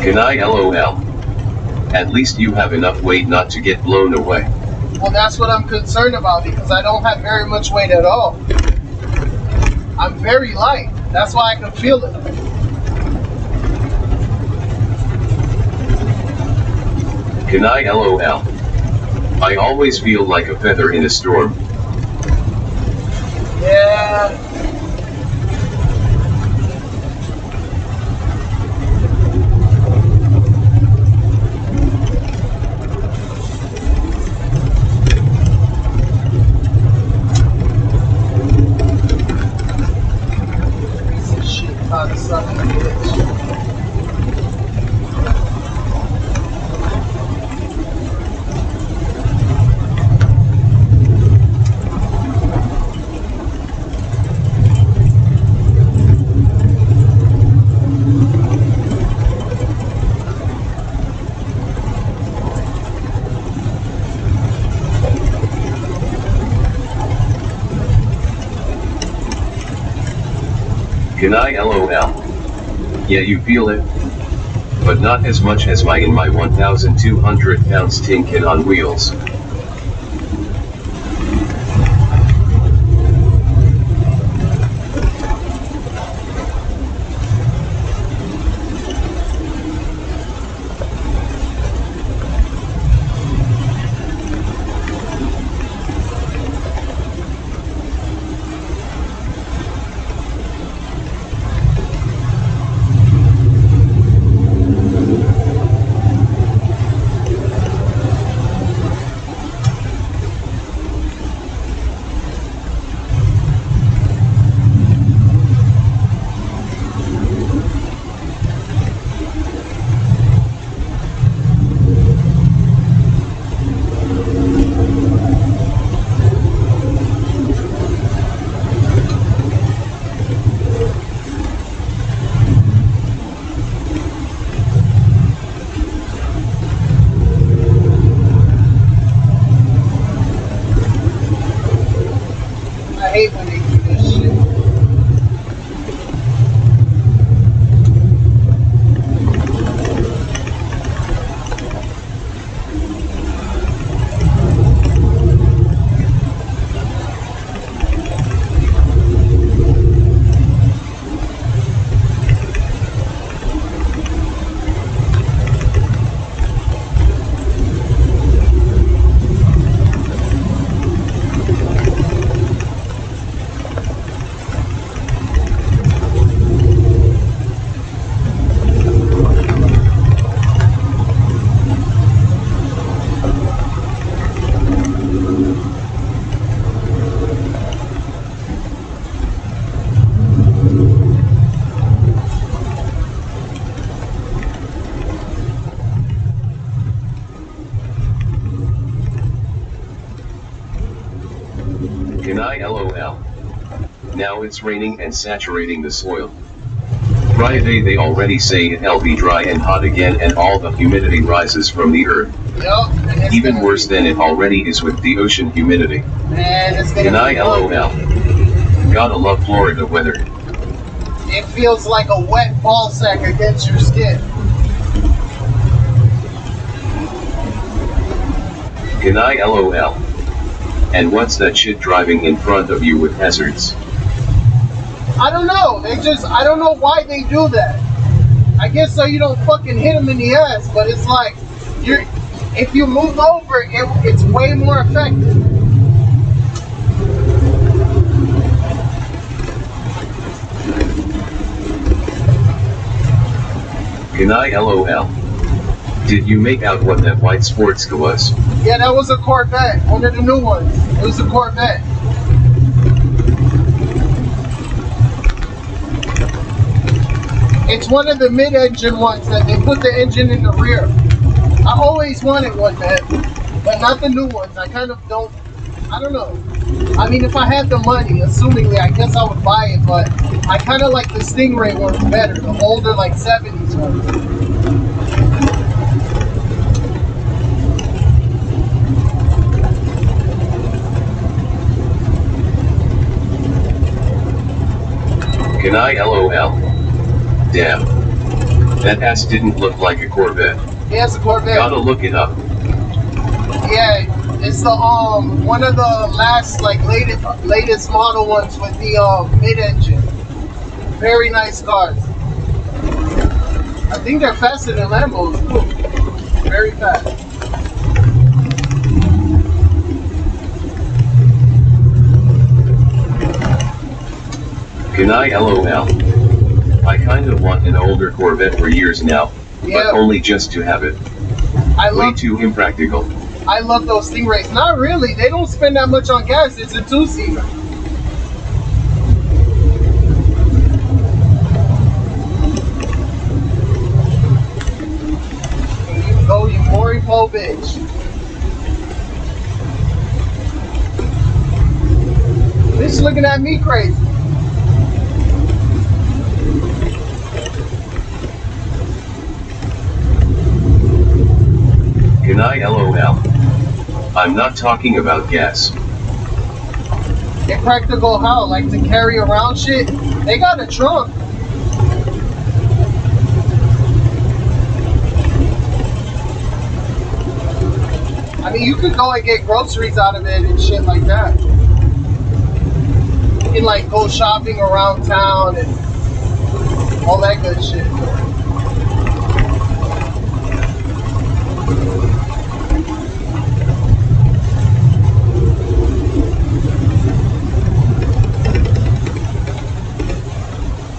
Can I LOL? At least you have enough weight not to get blown away. Well, that's what I'm concerned about because I don't have very much weight at all. I'm very light. That's why I can feel it. Can I LOL? I always feel like a feather in a storm. Yeah. Son of a bitch. Can I LOL? Yeah, you feel it? But not as much as my 1,200 pounds tin can on wheels. I hate when they do this shit. Can I LOL? Now it's raining and saturating the soil. Friday they already say it'll be dry and hot again and all the humidity rises from the earth. Yep. Even worse than it already is with the ocean humidity. Man, it's gonna Can I be LOL? Gotta love Florida weather. It feels like a wet ball sack against your skin. Can I LOL? And what's that shit driving in front of you with hazards? I don't know. I don't know why they do that. I guess so you don't fucking hit them in the ass, but it's like, if you move over, it's way more effective. Can I LOL? Did you make out what that white sports car was? Yeah, that was a Corvette, one of the new ones. It was a Corvette. It's one of the mid-engine ones that they put the engine in the rear. I always wanted one, man, but not the new ones. I kind of don't, I don't know. I mean, if I had the money, assumingly, I guess I would buy it, but I kind of like the Stingray ones better, the older, like 70s ones. Can I LOL? Damn. That ass didn't look like a Corvette. Yeah, it's a Corvette. Gotta look it up. Yeah, it's the one of the last latest model ones with the mid-engine. Very nice cars. I think they're faster than Lambos too. Very fast. Can I LOL? I kind of want an older Corvette for years now, Yeah. but only just to have it. Way too impractical. I love those Stingrays. Not really. They don't spend that much on gas. It's a two-seater. Here you go, you Maury Po bitch. Bitch looking at me crazy. Can I LOL? I'm not talking about gas. Impractical how? Like to carry around shit? They got a trunk. I mean, you could go and get groceries out of it and shit like that. You can like go shopping around town and all that good shit.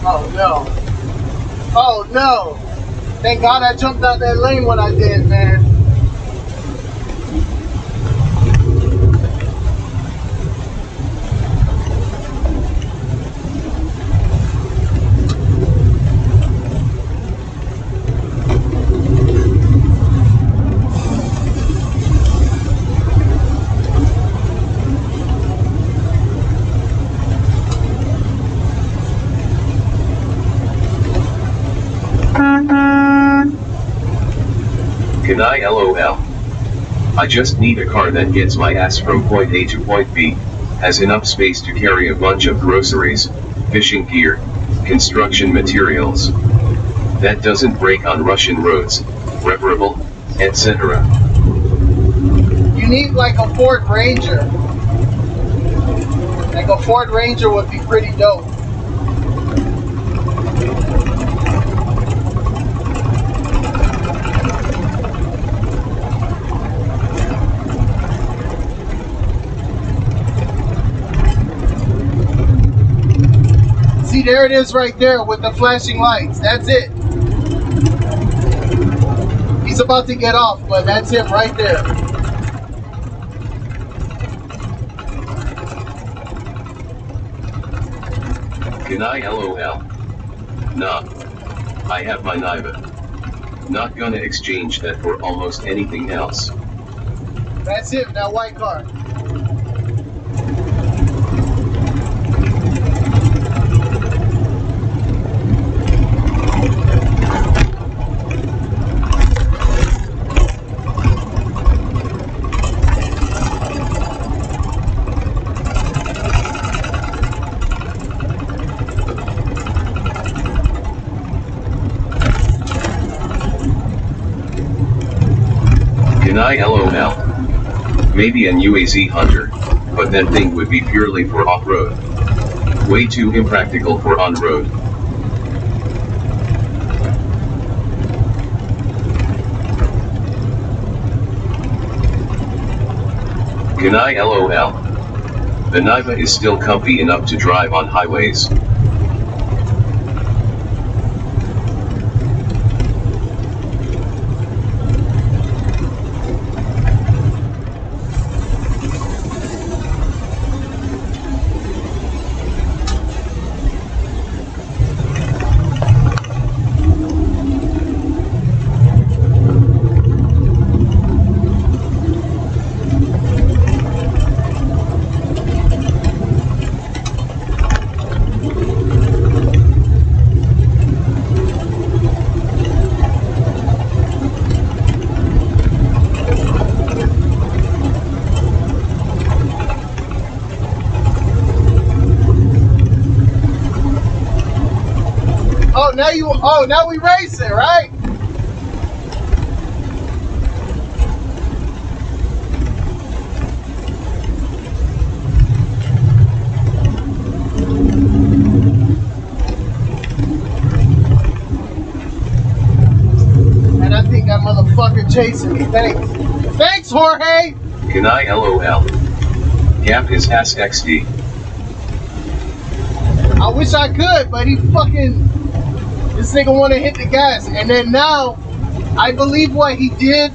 Oh no. Oh no. Thank God I jumped out that lane when I did, man. Can I LOL? I just need a car that gets my ass from point A to point B, has enough space to carry a bunch of groceries, fishing gear, construction materials. That doesn't break on Russian roads, reparable, etc. You need like a Ford Ranger. Like a Ford Ranger would be pretty dope. See, there it is right there with the flashing lights. That's it. He's about to get off, but that's him right there. Can I LOL? Nah. I have my Niva. Not gonna exchange that for almost anything else. That's him, that white car. Can I LOL? Maybe an UAZ Hunter, but that thing would be purely for off-road. Way too impractical for on-road. Can I LOL? The Niva is still comfy enough to drive on highways. Oh, now we racing, right? And I think that motherfucker chasing me. Thanks. Thanks, Jorge. Can I LOL? Gap his ass XD. I wish I could, but he fucking... This nigga want to hit the gas. And then now, I believe what he did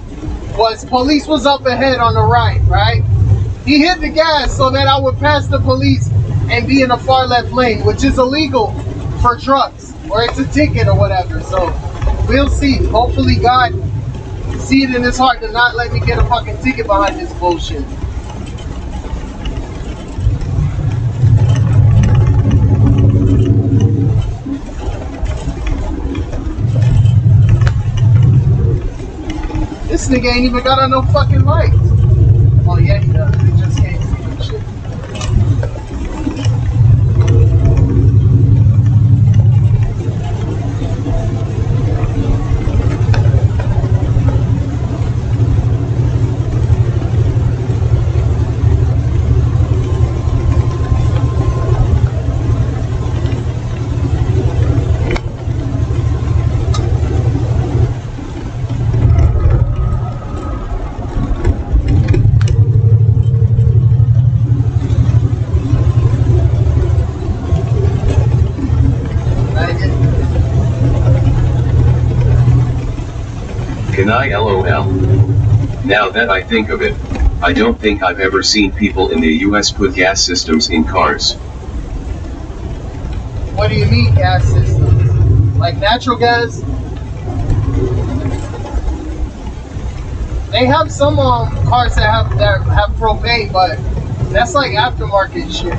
was police was up ahead on the right? He hit the gas so that I would pass the police and be in the far left lane, which is illegal for trucks, or it's a ticket or whatever. So we'll see. Hopefully God see it in his heart to not let me get a fucking ticket behind this bullshit. This nigga ain't even got on no fucking lights. Oh yeah, he does. He just can't see the shit. Can I LOL? Now that I think of it, I don't think I've ever seen people in the US put gas systems in cars. What do you mean gas systems? Like natural gas? They have some cars that have propane, but that's like aftermarket shit.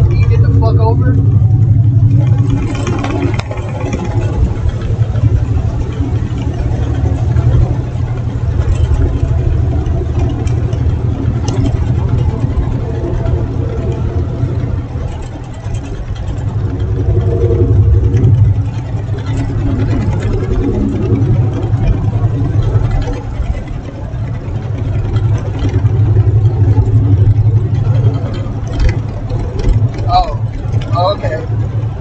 Can you get the fuck over?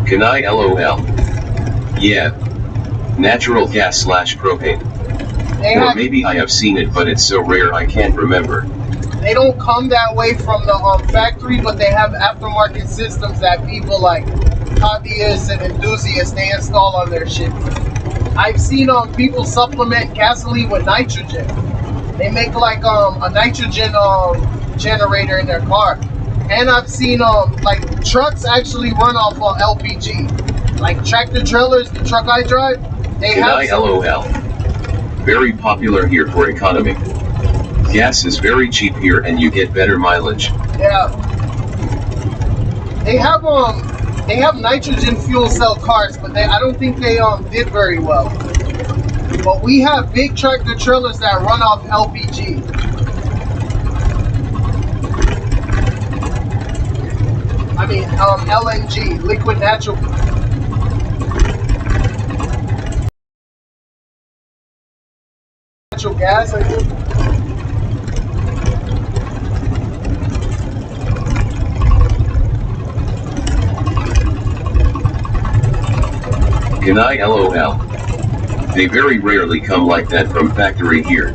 Can I LOL? Yeah. Natural gas / propane. Or maybe I have seen it, but it's so rare I can't remember. They don't come that way from the factory, but they have aftermarket systems that people like hobbyists and enthusiasts, they install on their shit. I've seen people supplement gasoline with nitrogen. They make like a nitrogen generator in their car. And I've seen like trucks actually run off of LPG. Like tractor trailers, the truck I drive, they Can have I LOL? Very popular here for economy. Gas is very cheap here and you get better mileage. Yeah. They have nitrogen fuel cell cars, but I don't think they did very well. But we have big tractor trailers that run off LPG. I mean, LNG, liquid natural gas, I think. Can I LOL? They very rarely come like that from factory here.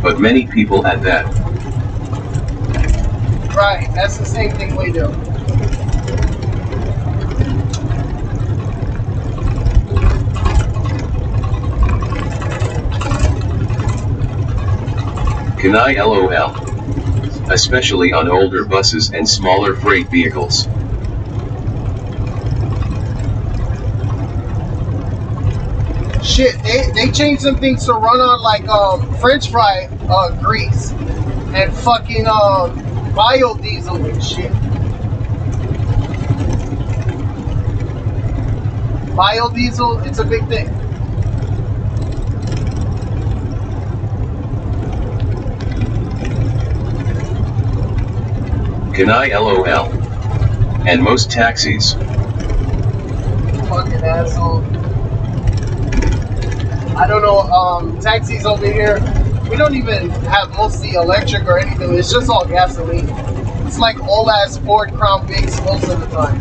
But many people at that. Right, that's the same thing we do. Can I LOL? Especially on older buses and smaller freight vehicles. Shit, they changed some things to run on like French fry grease and fucking biodiesel and shit. Biodiesel, it's a big thing. Can I LOL? And most taxis. Fucking asshole. I don't know, taxis over here, we don't even have mostly electric or anything. It's just all gasoline. It's like old ass Ford Crown Vics most of the time.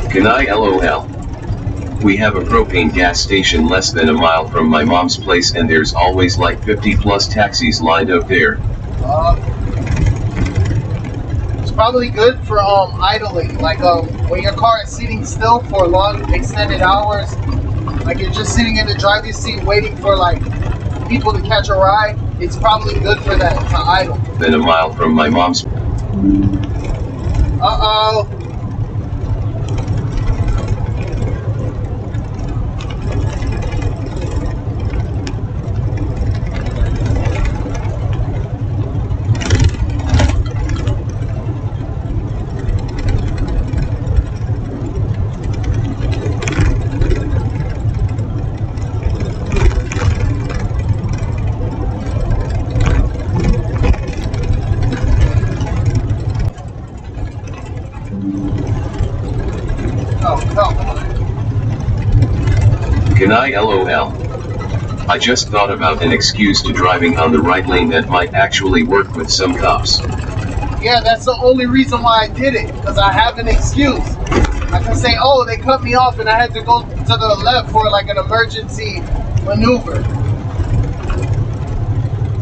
Can I LOL? We have a propane gas station less than a mile from my mom's place and there's always like 50 plus taxis lined up there. It's probably good for idling, like when your car is sitting still for long extended hours, like you're just sitting in the driver's seat waiting for like people to catch a ride. It's probably good for that, to idle. Than a mile from my mom's. Uh-oh. Oh, come on. Can I LOL? I just thought about an excuse to driving on the right lane that might actually work with some cops. Yeah, that's the only reason why I did it, because I have an excuse. I can say, oh, they cut me off and I had to go to the left for like an emergency maneuver.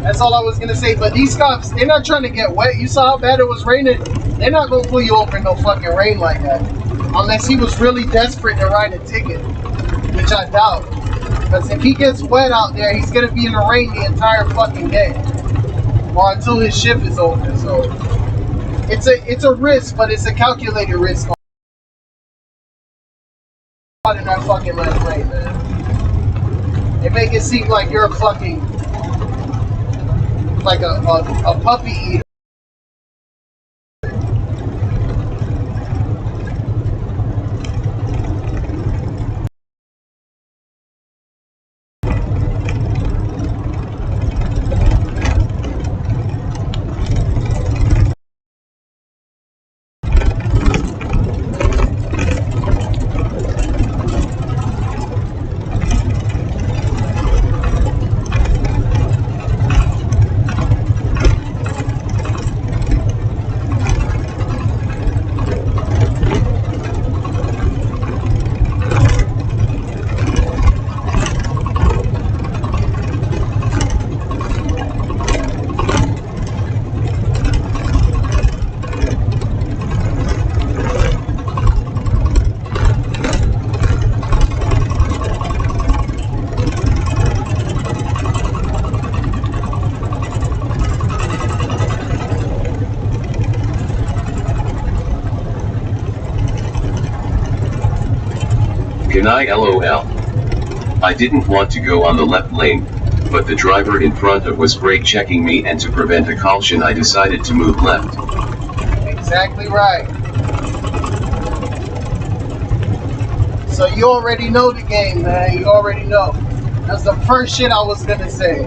That's all I was gonna say. But these cops, they're not trying to get wet. You saw how bad it was raining? They're not gonna pull you over in no fucking rain like that. Unless he was really desperate to write a ticket, which I doubt. Because if he gets wet out there, he's gonna be in the rain the entire fucking day. Or until his shift is over. So it's a risk, but it's a calculated risk. In that fucking left lane, man. They make it seem like you're a fucking like a puppy eater. Can I LOL? I didn't want to go on the left lane, but the driver in front of was brake checking me and to prevent a collision I decided to move left. Exactly right. So you already know the game, man. You already know. That's the first shit I was gonna say.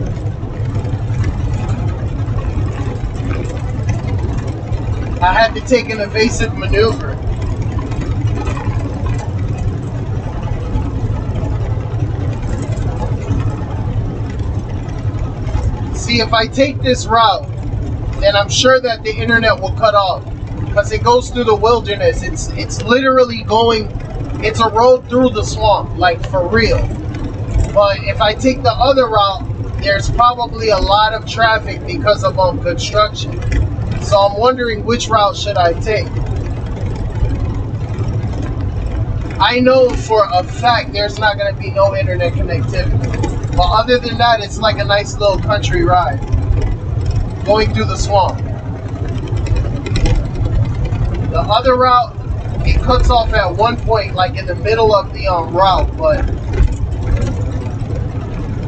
I had to take an evasive maneuver. See, if I take this route, then I'm sure that the internet will cut off because it goes through the wilderness. It's literally going, it's a road through the swamp, like for real. But if I take the other route, there's probably a lot of traffic because of construction. So I'm wondering which route should I take. I know for a fact there's not going to be no internet connectivity. But other than that, it's like a nice little country ride. Going through the swamp. The other route, it cuts off at one point, like in the middle of the route, but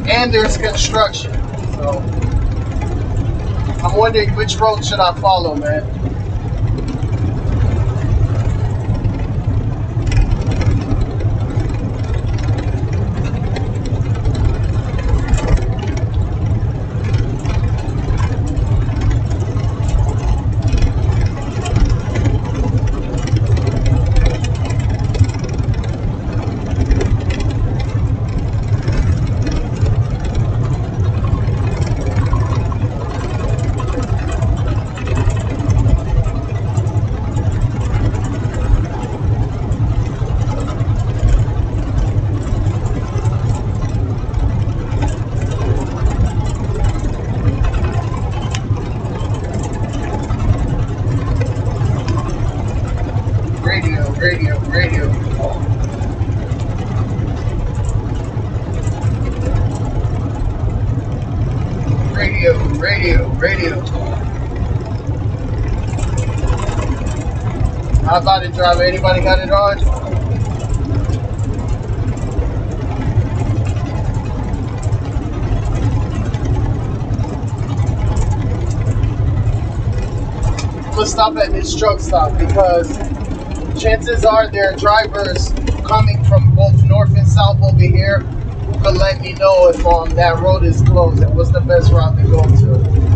and there's construction. So I'm wondering which road should I follow, man. Radio. Radio. How about it, driver? Anybody got it on? I'm gonna stop at this truck stop because chances are there are drivers coming from both north and south over here who could let me know if that road is closed and what's the best route to go to.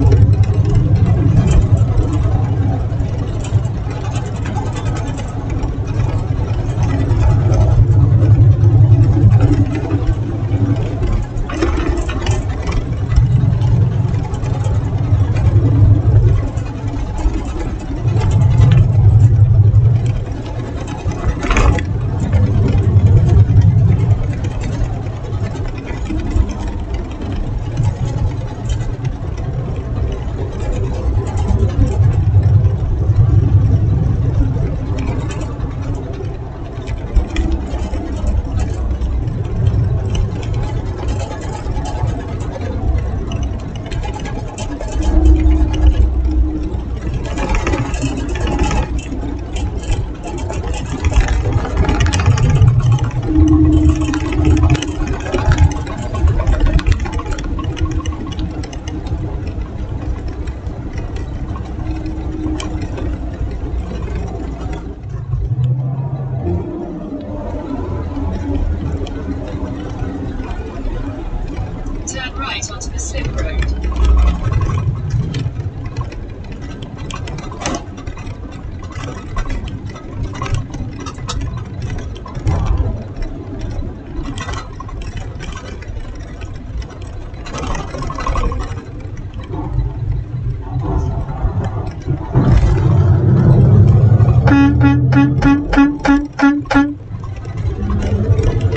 Turn right onto the slip road.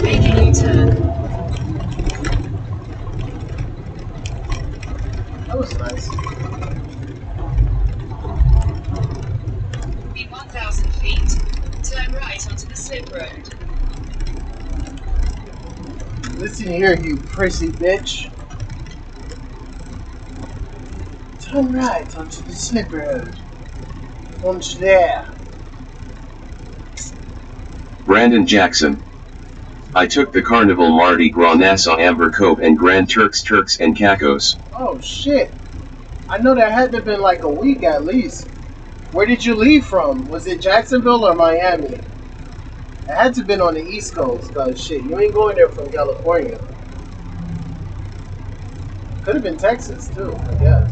Make a U-turn. That was nice. In 1,000 feet, turn right onto the slip road. Listen here, you prissy bitch. Turn right onto the slip road. Onto there. Brandon Jackson. I took the Carnival Mardi Gras Nassau Amber Cove and Grand Turks and Caicos. Oh shit. I know that had to have been like a week at least. Where did you leave from? Was it Jacksonville or Miami? It had to have been on the East Coast, cause shit, you ain't going there from California. Could have been Texas too, I guess.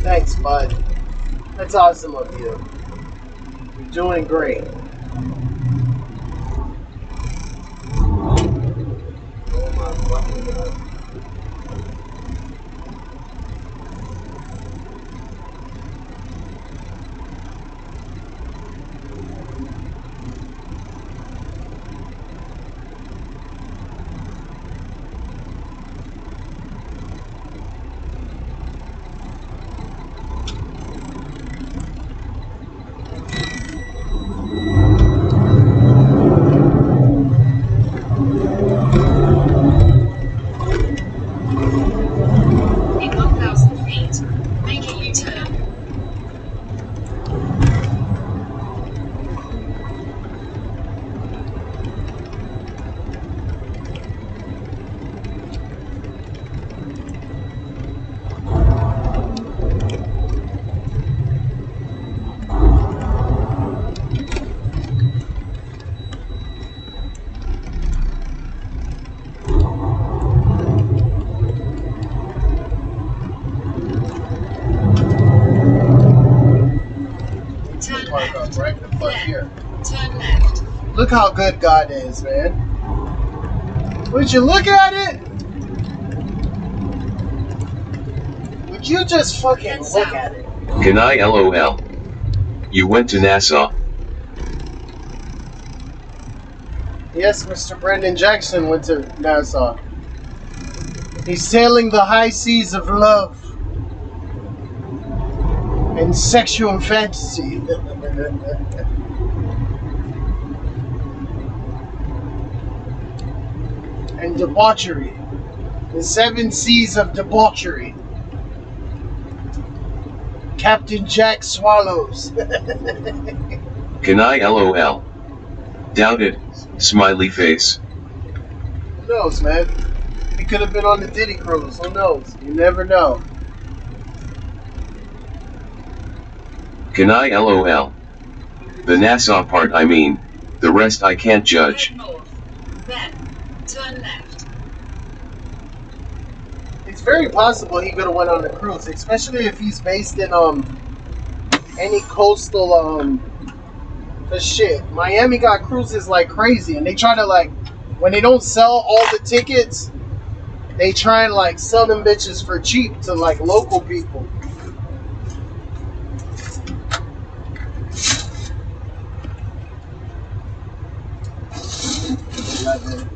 Thanks, bud. That's awesome of you. You're doing great. Oh my fucking god. Look how good God is, man. Would you look at it? Would you just fucking look at it? Can I LOL? You went to Nassau. Yes, Mr. Brendan Jackson went to Nassau. He's sailing the high seas of love and sexual fantasy. And debauchery. The 7 seas of debauchery. Captain Jack Swallows. Can I LOL? Doubt it, smiley face. Who knows, man? He could have been on the Diddy cruise. Who knows? You never know. Can I LOL? The Nassau part I mean, the rest I can't judge. Head north. Then, turn left. It's very possible he could have went on the cruise, especially if he's based in any coastal cause shit, Miami got cruises like crazy, and they try to like, when they don't sell all the tickets, they try and like sell them bitches for cheap to like local people.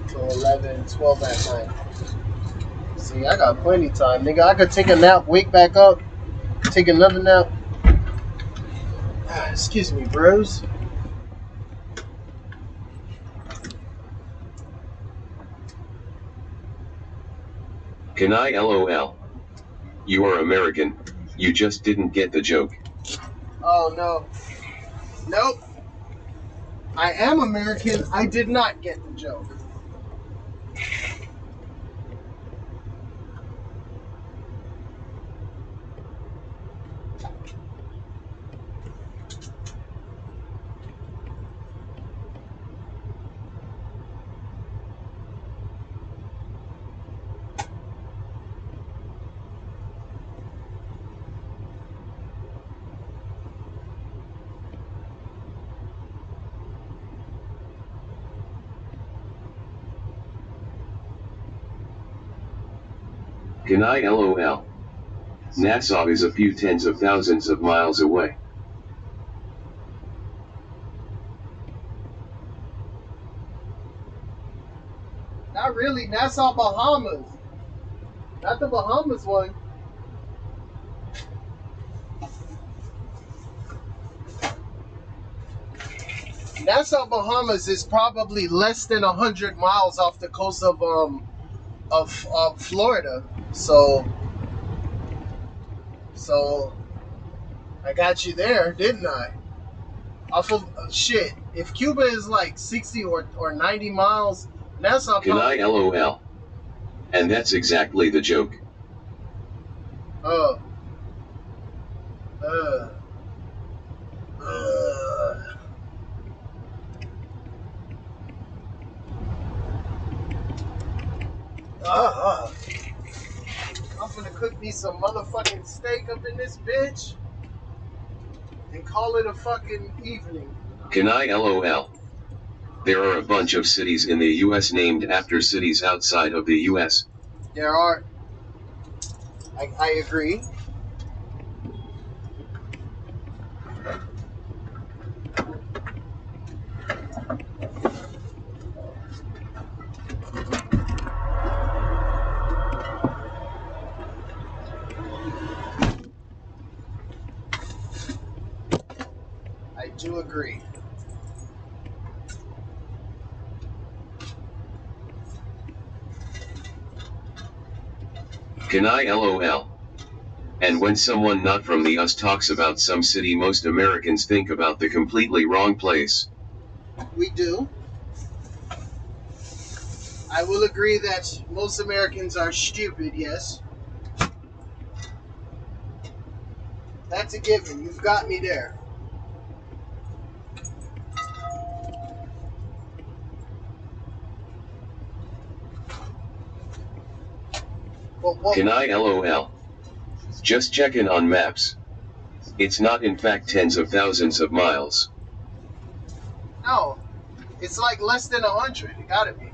To 11, 12 at night. See, I got plenty of time, nigga. I could take a nap, wake back up, take another nap. Excuse me, bros. Can I LOL? You are American, you just didn't get the joke. Oh, no. Nope. I am American. I did not get the joke. Can I LOL? Nassau is a few tens of thousands of miles away. Not really. Nassau, Bahamas. Not the Bahamas one. Nassau, Bahamas is probably less than 100 miles off the coast of Florida. So I got you there, didn't I? Off of shit. If Cuba is like 60 or 90 miles, Nassau. Can I LOL? And that's exactly the joke. Oh. I'm gonna cook me some motherfucking steak up in this bitch and call it a fucking evening. Can I LOL? There are a bunch of cities in the US named after cities outside of the US. There are. I agree. I do agree. Can I LOL? And when someone not from the US talks about some city, most Americans think about the completely wrong place. We do. I will agree that most Americans are stupid, yes. That's a given. You've got me there. Can I LOL? Just checking on maps. It's not in fact tens of thousands of miles. No. It's like less than 100. It gotta be.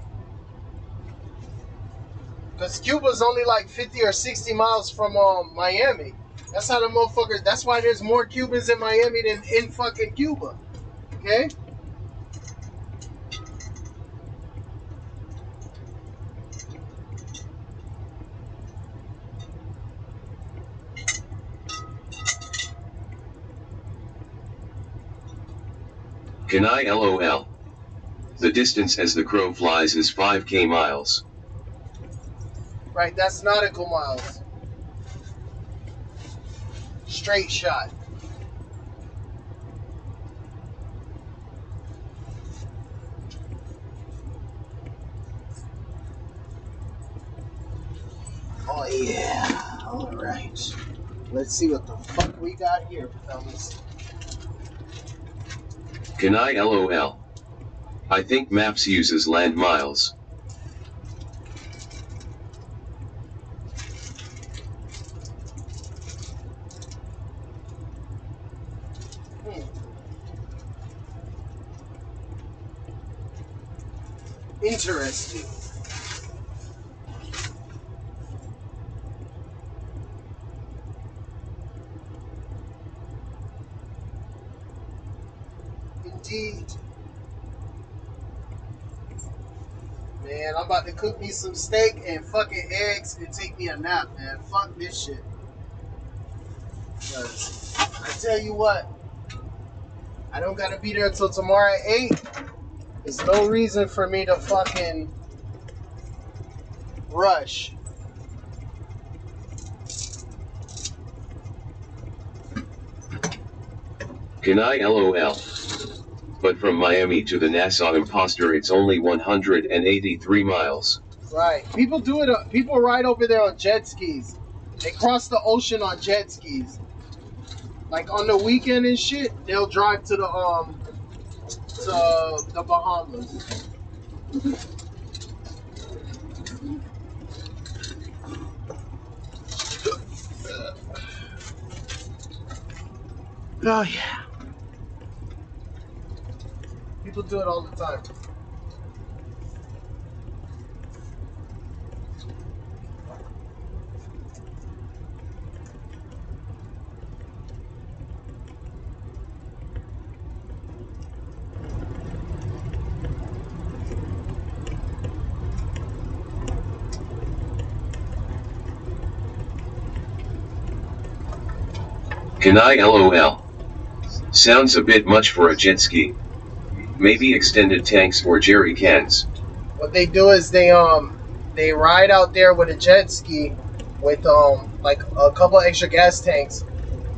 Because Cuba's only like 50 or 60 miles from Miami. That's how the motherfuckers. That's why there's more Cubans in Miami than in fucking Cuba. Okay? Can I LOL? The distance as the crow flies is 5k miles. Right, that's nautical miles. Straight shot. Oh yeah. Alright. Let's see what the fuck we got here, fellas. Can I LOL? I think maps uses land miles. Interesting. Indeed. Man, I'm about to cook me some steak and fucking eggs and take me a nap, man. Fuck this shit. 'Cause I tell you what, I don't gotta be there till tomorrow at 8. There's no reason for me to fucking rush. Can I LOL? But from Miami to the Nassau Imposter it's only 183 miles. Right. People do it. People ride over there on jet skis. They cross the ocean on jet skis. Like on the weekend and shit, they'll drive to the Bahamas. Oh yeah. People do it all the time. Can I LOL? Sounds a bit much for a jet ski. Maybe extended tanks or jerry cans. What they do is they ride out there with a jet ski with like a couple extra gas tanks,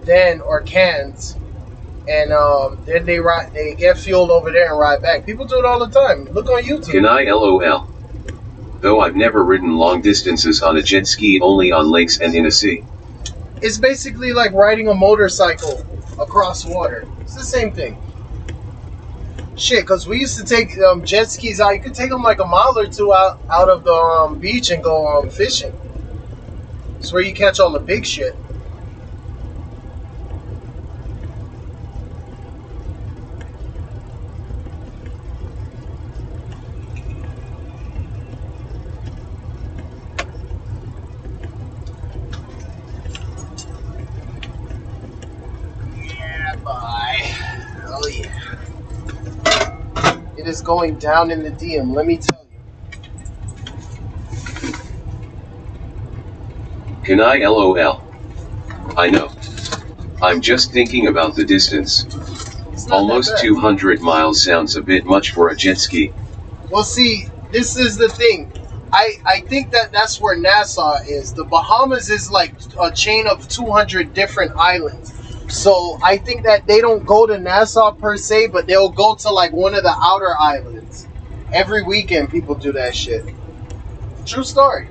then or cans, and then they get fueled over there and ride back. People do it all the time. Look on YouTube. Can I LOL? Though I've never ridden long distances on a jet ski, only on lakes and in a sea. It's basically like riding a motorcycle across water. It's the same thing. Shit, because we used to take jet skis out. You could take them like a mile or two out of the beach and go fishing. It's where you catch all the big shit. Yeah, bye. Oh yeah. It is going down in the DM, let me tell you. Can I LOL? I know. I'm just thinking about the distance. Almost 200 miles sounds a bit much for a jet ski. Well, see, this is the thing. I think that's where Nassau is. The Bahamas is like a chain of 200 different islands. So I think that they don't go to Nassau per se, but they'll go to like one of the outer islands. Every weekend people do that shit. True story.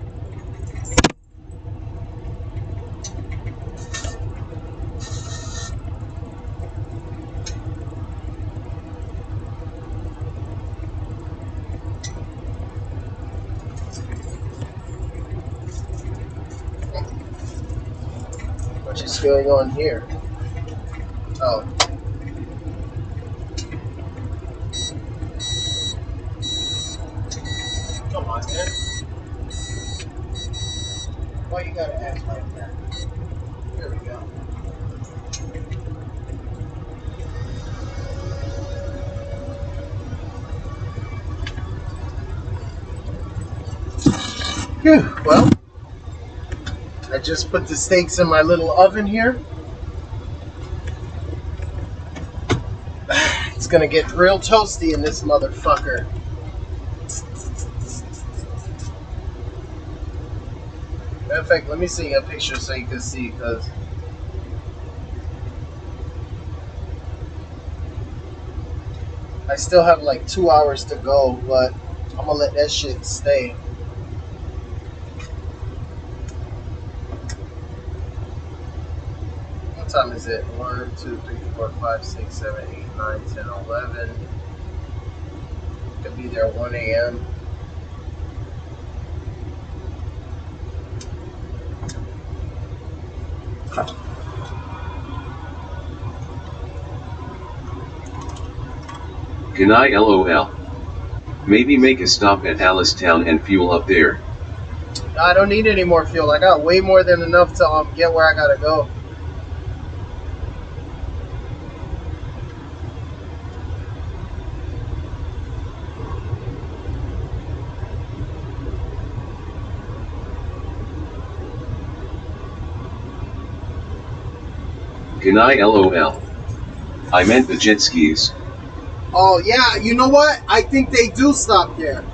What is going on here? Oh. Why you gotta act like that? There we go. Phew, well, I just put the steaks in my little oven here. It's gonna get real toasty in this motherfucker. Matter of fact, let me see a picture so you can see, because I still have like 2 hours to go, but I'm gonna let that shit stay. What time is it? 1, 2, 3, 4, 5, 6, 7, 8, 9, 10, 11. Could be there 1 a.m. Can I LOL? Maybe make a stop at Alistown and fuel up there. I don't need any more fuel. I got way more than enough to get where I gotta go. Can I LOL? I meant the jet skis. Oh yeah, you know what? I think they do stop there.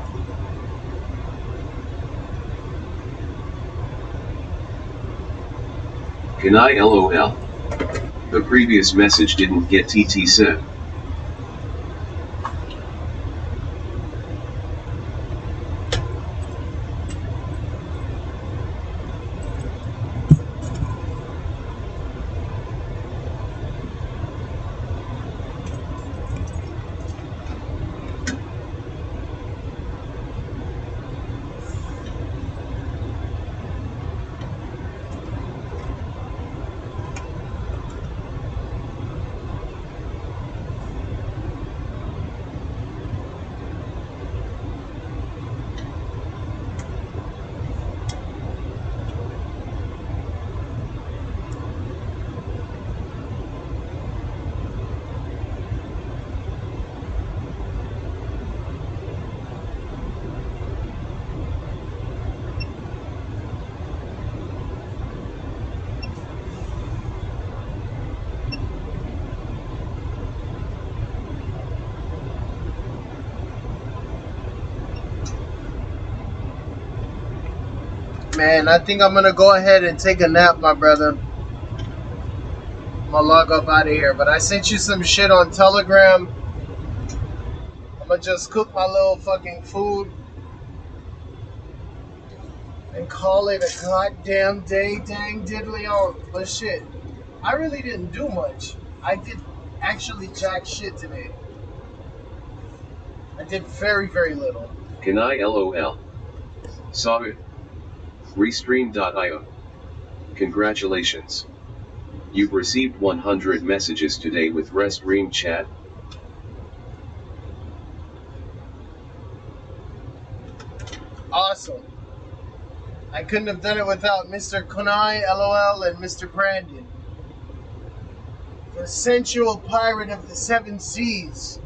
Can I LOL? The previous message didn't get TT said. Man, I think I'm gonna go ahead and take a nap, my brother. I'm gonna log up out of here. But I sent you some shit on Telegram. I'm gonna just cook my little fucking food and call it a goddamn day. Dang diddly on. But shit, I really didn't do much. I did actually jack shit today. I did very, very little. Can I LOL? Saw it. Restream.io. Congratulations. You've received 100 messages today with Restream chat. Awesome. I couldn't have done it without Mr. Kunai, LOL, and Mr. Brandon. The sensual pirate of the seven seas.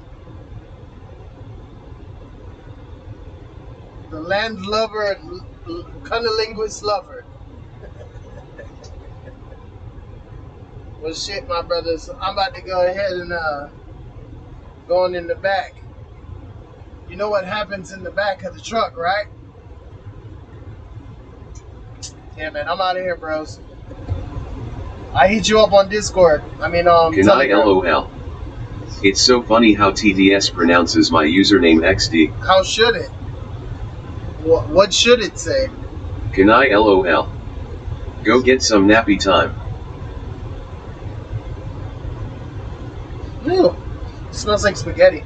The land lover and cunnilinguist lover. Well, shit, my brothers. I'm about to go ahead and going in the back. You know what happens in the back of the truck, right? Yeah, man, I'm out of here, bros. I hit you up on Discord. I mean, Can I Telegram. LOL? It's so funny how TDS pronounces my username XD. How should it? What should it say? Can I LOL? Go get some nappy time. Ew. Smells like spaghetti.